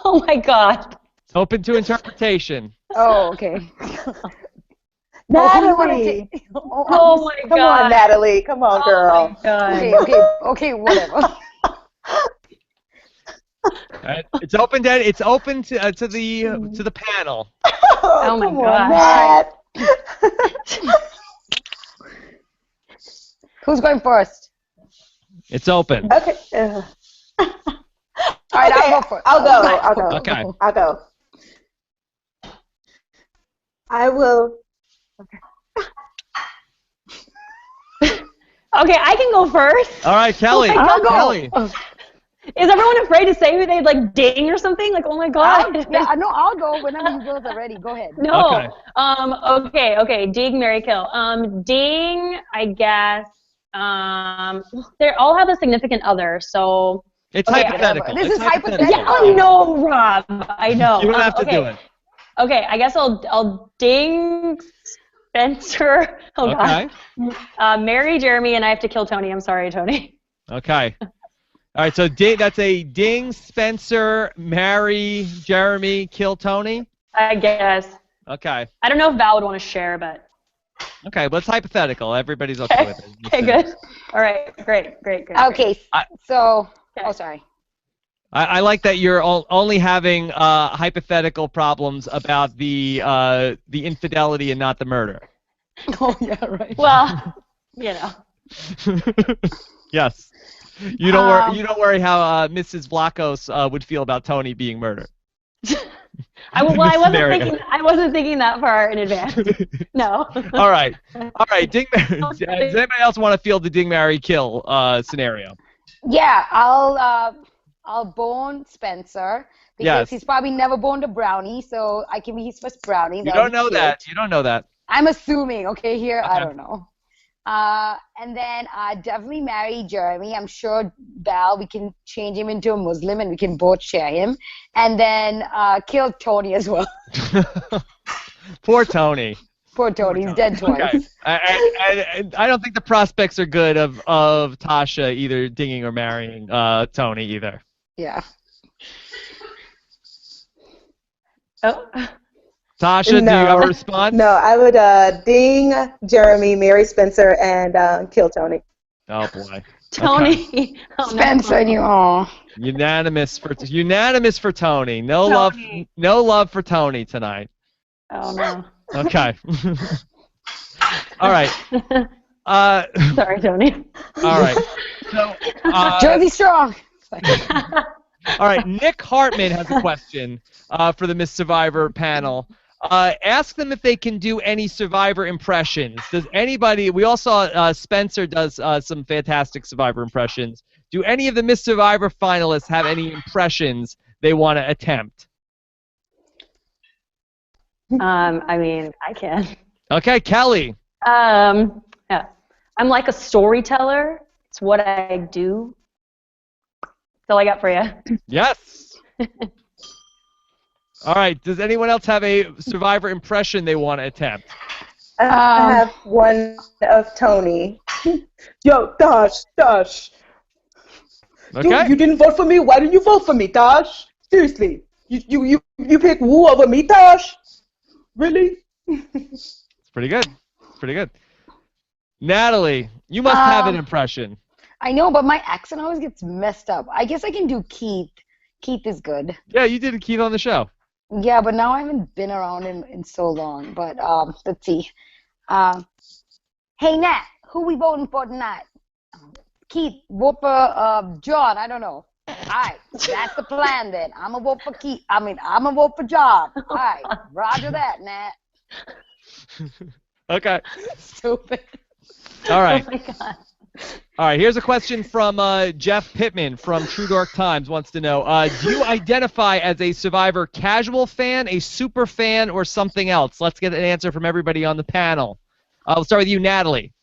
Oh my God. Open to interpretation. Oh, okay. Natalie! Oh my Come God. on, Natalie. Come on, girl. Oh my God. Okay, whatever. It's open to the panel. Oh my come God. on, Nat. Who's going first? It's open. Okay. All right, Okay, I'll go first. I'll go. Okay. I'll go. I will. Okay, I can go first. All right, Kelley. Oh my God. Kelley. Is everyone afraid to say who they'd like ding or something? Like, oh my God. I'll go whenever you girls are ready. Go ahead. No. Okay. Okay. Ding, marry, kill. Ding, I guess. They all have a significant other, so. It's Okay, hypothetical. This It's is hypothetical. Yeah, I know, Rob. I know. You don't have to okay. do it. Okay, I guess I'll ding Spencer. Oh Okay. God. Marry Jeremy, and I have to kill Tony. I'm sorry, Tony. Okay. All right, so that's a ding, Spencer, marry, Jeremy, kill Tony? I guess. Okay. I don't know if Val would want to share, but. Okay, but it's hypothetical. Everybody's okay with it. Okay, good. All right, great. Okay, so. Oh, sorry. I like that you're only having hypothetical problems about the infidelity and not the murder. Oh, yeah, right. Well, you know. Yes. You don't worry how Mrs. Vlachos would feel about Tony being murdered. I wasn't thinking that far in advance. No. All right. Ding. Does anybody else want to field the ding, marry, kill scenario? Yeah, I'll bone Spencer because he's probably never boned a brownie, so I can be his first brownie. You don't know that. You don't know that. I'm assuming. Okay, here Okay. I don't know. And then definitely marry Jeremy. I'm sure Val, we can change him into a Muslim and we can both share him. And then kill Tony as well. Poor Tony. Poor Tony. He's dead twice. Okay. I don't think the prospects are good of Tasha either dinging or marrying Tony either. Yeah. Oh. Tasha, do you have a response? No, I would ding Jeremy, marry Spencer, and kill Tony. Oh boy. Tony. Okay. Oh, Spencer, and you all. Unanimous for Tony. No love for Tony tonight. Oh no. Okay. All right. Sorry, Tony. All right. So. Jersey strong. All right. Nick Hartman has a question for the Miss Survivor panel. Ask them if they can do any Survivor impressions. Does anybody? We all saw Spencer does some fantastic Survivor impressions. Do any of the Miss Survivor finalists have any impressions they want to attempt? I mean, I can. Okay, Kelley. Yeah. I'm like a storyteller. It's what I do. That's all I got for you. Yes. All right. Does anyone else have a Survivor impression they want to attempt? I have one of Tony. Yo, Tosh. Okay. You didn't vote for me? Why didn't you vote for me, Tosh? Seriously. You pick Wu over me, Tosh? Really? It's pretty good. Natalie, you must have an impression. I know, but my accent always gets messed up. I guess I can do Keith. Keith is good. Yeah, you did Keith on the show. Yeah, but now I haven't been around him in so long. But let's see. Hey, Nat, who we voting for tonight? Keith, vote for John. I don't know. All right, that's the plan then. I'm gonna vote for Keith. I'm gonna vote for John. All right, roger that, Nat. Okay. Stupid. All right. Oh my God. All right, here's a question from Jeff Pittman from True Dark Times wants to know, do you identify as a Survivor casual fan, a super fan, or something else? Let's get an answer from everybody on the panel. We'll start with you, Natalie.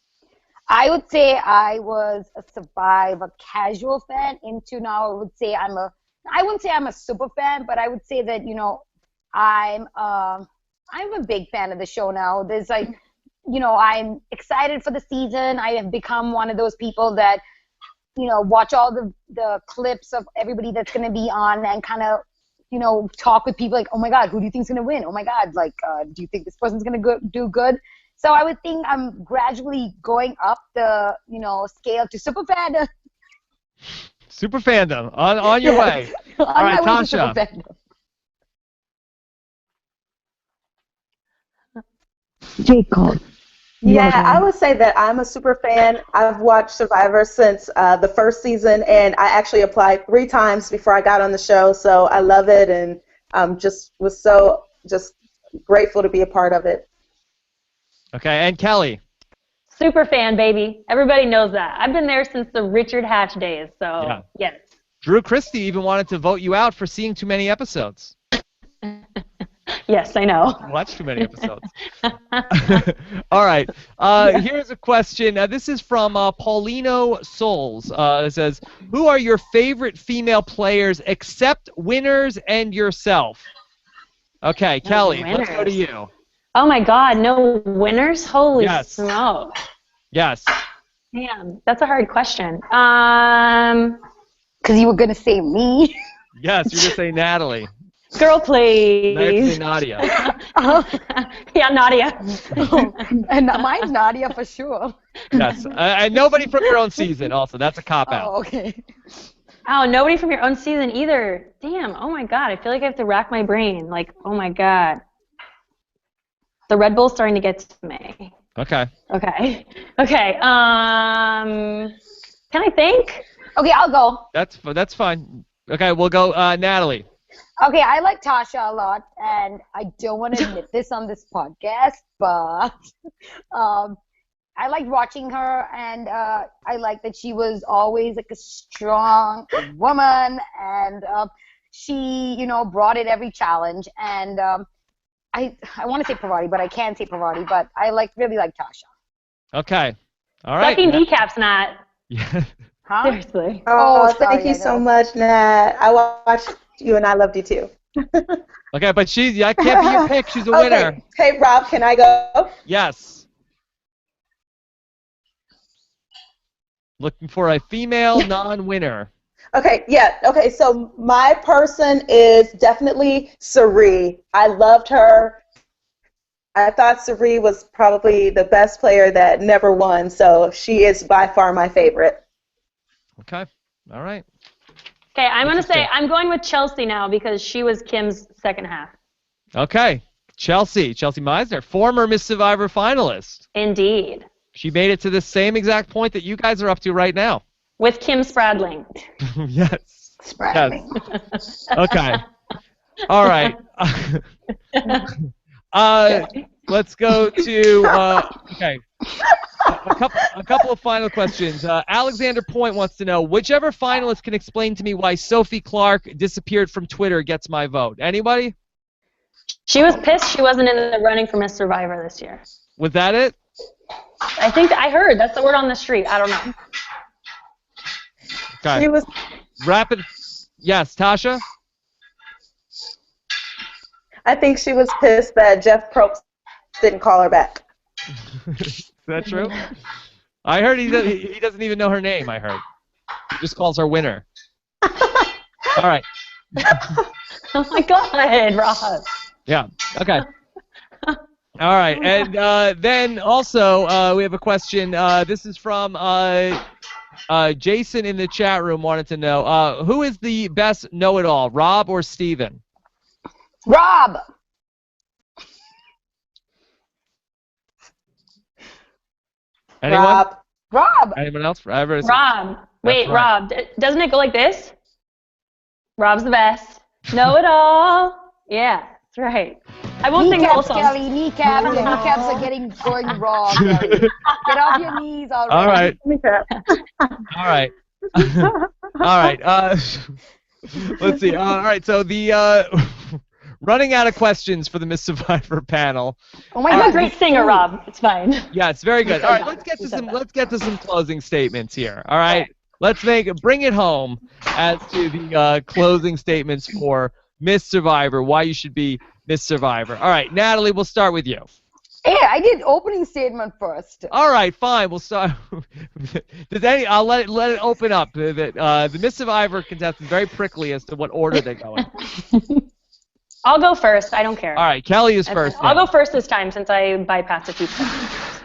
I would say I was a Survivor casual fan. Into now, I would say I wouldn't say I'm a super fan, but I would say that, I'm a big fan of the show now. There's like, I'm excited for the season. I have become one of those people that, watch all the clips of everybody that's going to be on and kind of, talk with people like, oh my God, who do you think's going to win? Oh my God, like, do you think this person's going to do good? So I would think I'm gradually going up the, scale to super fan. Super fandom, on your way. On All right, my way to Tasha. super fandom. Jacob. Yeah, I would say that I'm a super fan. I've watched Survivor since the first season, and I actually applied 3 times before I got on the show, so I love it and just was so grateful to be a part of it. Okay, and Kelley. Super fan, baby. Everybody knows that. I've been there since the Richard Hatch days, so Yeah. yes. Drew Christie even wanted to vote you out for seeing too many episodes. Yes, I know. Watch too many episodes. All right. Here's a question. This is from Paulino Souls. It says, who are your favorite female players except winners and yourself? Okay, Kelley, let's go to you. Oh my God, no winners? Holy Yes. smoke. Yes. Damn, that's a hard question. Because you were going to say me. Yes, you're going to say Natalie. Girl, Now you have to please. say Nadia. Yeah, Nadia. And mine's Nadia for sure. Yes. And nobody from your own season also. That's a cop-out. Oh, okay. Oh, nobody from your own season either. Damn, oh my God, I feel like I have to rack my brain. Like, oh my God. The Red Bull's starting to get to me. Okay. Okay. Okay. Can I think? Okay, I'll go. That's fine. Okay, we'll go Natalie. Okay, I like Tasha a lot, and I don't want to admit this on this podcast, but I liked watching her, and I like that she was always like a strong woman, and she, brought it every challenge, and I want to say Parvati, but I can't say Parvati, but I really like Tasha. Okay. All right. Sucking kneecaps, Nat. Yeah. Huh? Seriously. Oh, sorry, thank you so much, Nat. I watched you and I loved you too. Okay, but I can't be your pick. She's a winner. Okay. Hey, Rob, can I go? Yes. Looking for a female non-winner. Okay, yeah. Okay, so my person is definitely Sari. I loved her. I thought Sari was probably the best player that never won, so she is by far my favorite. Okay. All right. Okay, I'm going to say Interesting. I'm going with Chelsea now because she was Kim's second half. Okay. Chelsea Meisner, former Miss Survivor finalist. Indeed. She made it to the same exact point that you guys are up to right now. With Kim Spradling. Yes. Spradling. Yes. Okay. All right. Let's go to okay. A couple of final questions. Alexander Point wants to know, whichever finalist can explain to me why Sophie Clark disappeared from Twitter gets my vote. Anybody? She was pissed she wasn't in the running for Miss Survivor this year. Was that it? I think I heard. That's the word on the street. I don't know. Okay. She was. Rapid. Yes, Tasha? I think she was pissed that Jeff Probst didn't call her back. Is that true? I heard he doesn't even know her name, I heard. He just calls her winner. All right. Oh my God, Rob. Yeah. Okay. All right. And then also we have a question. This is from Jason in the chat room wanted to know, who is the best know-it-all, Rob or Steven? Rob. Anyone? Rob. Anyone else? Rob. Wait, right. Rob. Doesn't it go like this? Rob's the best. Know it all. Yeah, that's right. I won't sing the whole Kneecaps, song. Kelley, kneecaps. Your kneecaps are going wrong, Kelley. Get off your knees already. All right. All right. All right. Let's see. All right. So the running out of questions for the Miss Survivor panel. Oh my I'm God. a great singer, Rob. It's fine. Yeah, it's very good. said All right, that. let's get You to said some that. let's get to some closing statements here. All right, let's bring it home as to the closing statements for Miss Survivor. Why you should be Miss Survivor. All right, Natalie, we'll start with you. Hey, I did opening statement first. All right, fine. We'll start. I'll let it open up. The Miss Survivor contestant is very prickly as to what order they go in. I'll go first. I don't care. All right, Kelley is first. I'll now. go first this time since I bypassed a few questions.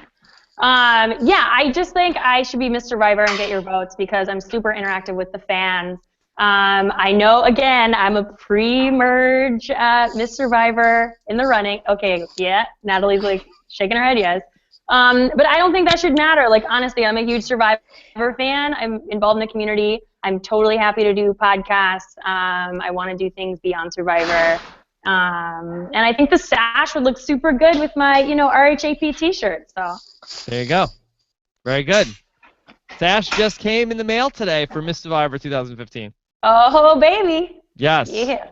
Yeah, I just think I should be Miss Survivor and get your votes because I'm super interactive with the fans. I know, again, I'm a pre-merge Miss Survivor in the running. Okay, yeah, Natalie's like shaking her head, yes. But I don't think that should matter. Like, honestly, I'm a huge Survivor fan. I'm involved in the community. I'm totally happy to do podcasts. I want to do things beyond Survivor. And I think the sash would look super good with my, RHAP t-shirt. So There you go. Very good. Sash just came in the mail today for Miss Survivor 2015. oh, baby. Yes. Yeah.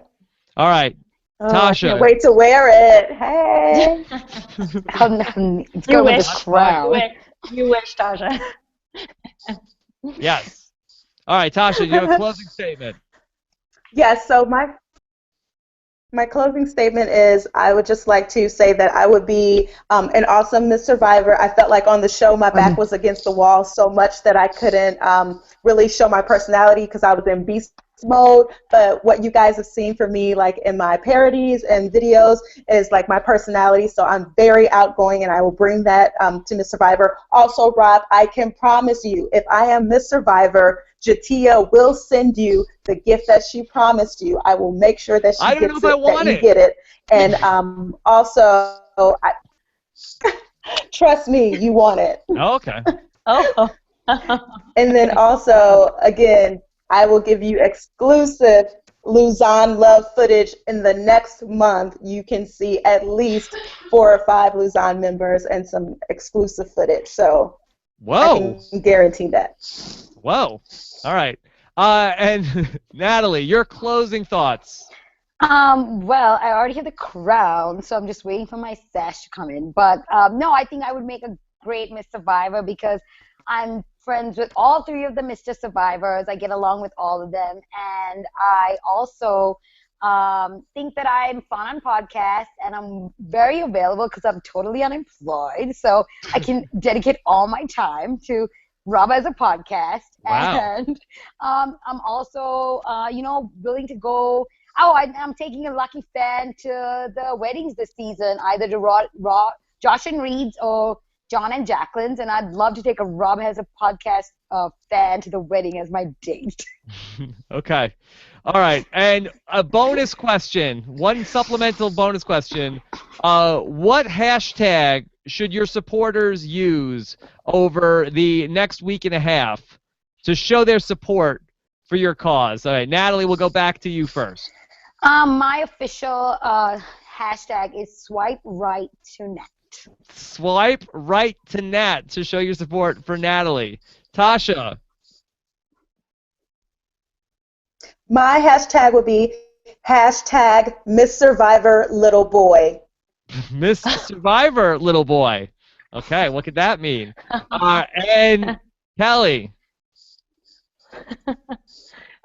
All right. Oh, I Tasha. can't wait to wear it. Hey. It's You going with wish. the crown. You wish, Tasha. Yes. All right, Tasha, you have a closing statement. Yes, so my closing statement is I would just like to say that I would be an awesome Miss Survivor. I felt like on the show my back was against the wall so much that I couldn't really show my personality because I was in beast mode. But what you guys have seen from me, like in my parodies and videos, is like my personality. So I'm very outgoing, and I will bring that to Miss Survivor. Also, Rob, I can promise you, if I am Miss Survivor, Jatia will send you the gift that she promised you. I will make sure that she gets it, that you get it. And also, trust me, you want it. Oh, okay. Oh. And then also, again, I will give you exclusive Luzon love footage in the next month. You can see at least 4 or 5 Luzon members and some exclusive footage. So Whoa. I can guarantee that. Whoa. All right. And Natalie, your closing thoughts. Well, I already have the crown, so I'm just waiting for my sash to come in. But no, I think I would make a great Miss Survivor because I'm friends with all 3 of the Mr. Survivors. I get along with all of them. And I also think that I'm fun on podcasts, and I'm very available because I'm totally unemployed. So I can dedicate all my time to Rob as a podcast. Wow. And I'm also, willing to go. Oh, I'm taking a lucky fan to the weddings this season, either to Josh and Reed's or John and Jacqueline's, and I'd love to take a Rob has a podcast fan to the wedding as my date. Okay. All right. And a bonus question, one supplemental bonus question. What hashtag should your supporters use over the next week and a half to show their support for your cause? All right, Natalie, we'll go back to you first. My official hashtag is swipe right to Nat. Swipe right to Nat to show your support for Natalie. Tasha. My hashtag would be hashtag Miss Survivor Little Boy. Miss Survivor little boy. Okay, what could that mean? And Kelley.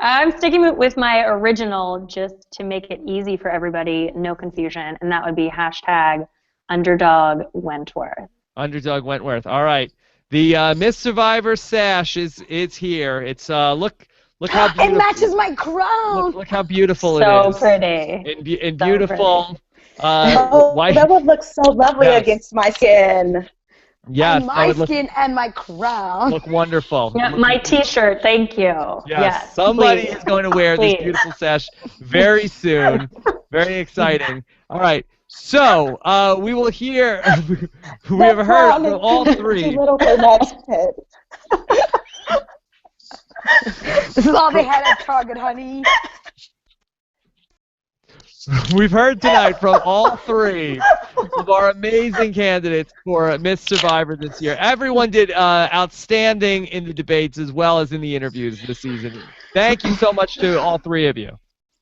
I'm sticking with my original just to make it easy for everybody, no confusion, and that would be hashtag Underdog Wentworth. Underdog Wentworth. All right. The Miss Survivor sash is here. It's look how beautiful. It matches my crown. Look how beautiful it So is. pretty. And So beautiful. Oh, that would look so lovely against my skin. Yes, and my skin and my crown. Look wonderful. Yeah, my T-shirt. Thank you. Yes, somebody please. is going to wear this Please. beautiful sash very soon. Very exciting. All right. So we will hear. We have heard from all 3. Too little for Nat's head. This is all they had at Target, honey. We've heard tonight from all three of our amazing candidates for Miss Survivor this year. Everyone did outstanding in the debates as well as in the interviews this season. Thank you so much to all three of you.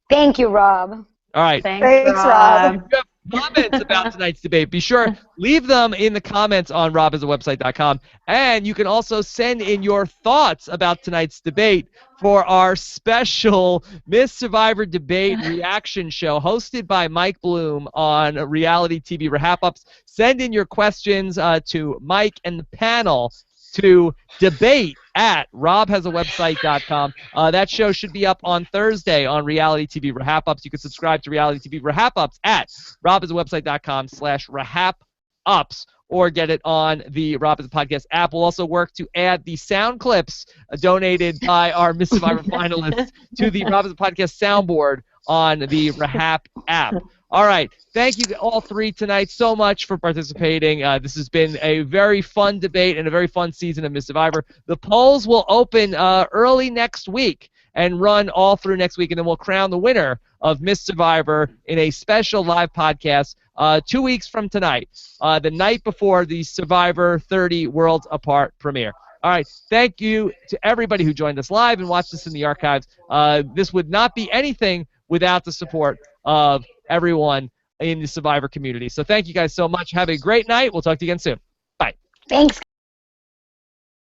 Thank you, Rob. All right. Thanks, Rob. If you have comments about tonight's debate, be sure leave them in the comments on robasawebsite.com. And you can also send in your thoughts about tonight's debate for our special Miss Survivor debate reaction show hosted by Mike Bloom on reality TV RHAP-Ups. Send in your questions to Mike and the panel to debate@robhasawebsite.com. That show should be up on Thursday on reality TV RHAP-Ups. You can subscribe to reality TV RHAP-Ups at robhasawebsite.com/RHAP-Ups or get it on the Rob Has a Podcast app. We'll also work to add the sound clips donated by our Miss Survivor finalists to the Rob Has a Podcast soundboard on the RHAP app. All right. Thank you all three tonight so much for participating. This has been a very fun debate and a very fun season of Miss Survivor. The polls will open early next week and run all through next week, and then we'll crown the winner of Miss Survivor in a special live podcast 2 weeks from tonight, the night before the Survivor 30 Worlds Apart premiere. All right. Thank you to everybody who joined us live and watched us in the archives. This would not be anything without the support of everyone in the Survivor community. So thank you guys so much. Have a great night. We'll talk to you again soon. Bye. Thanks.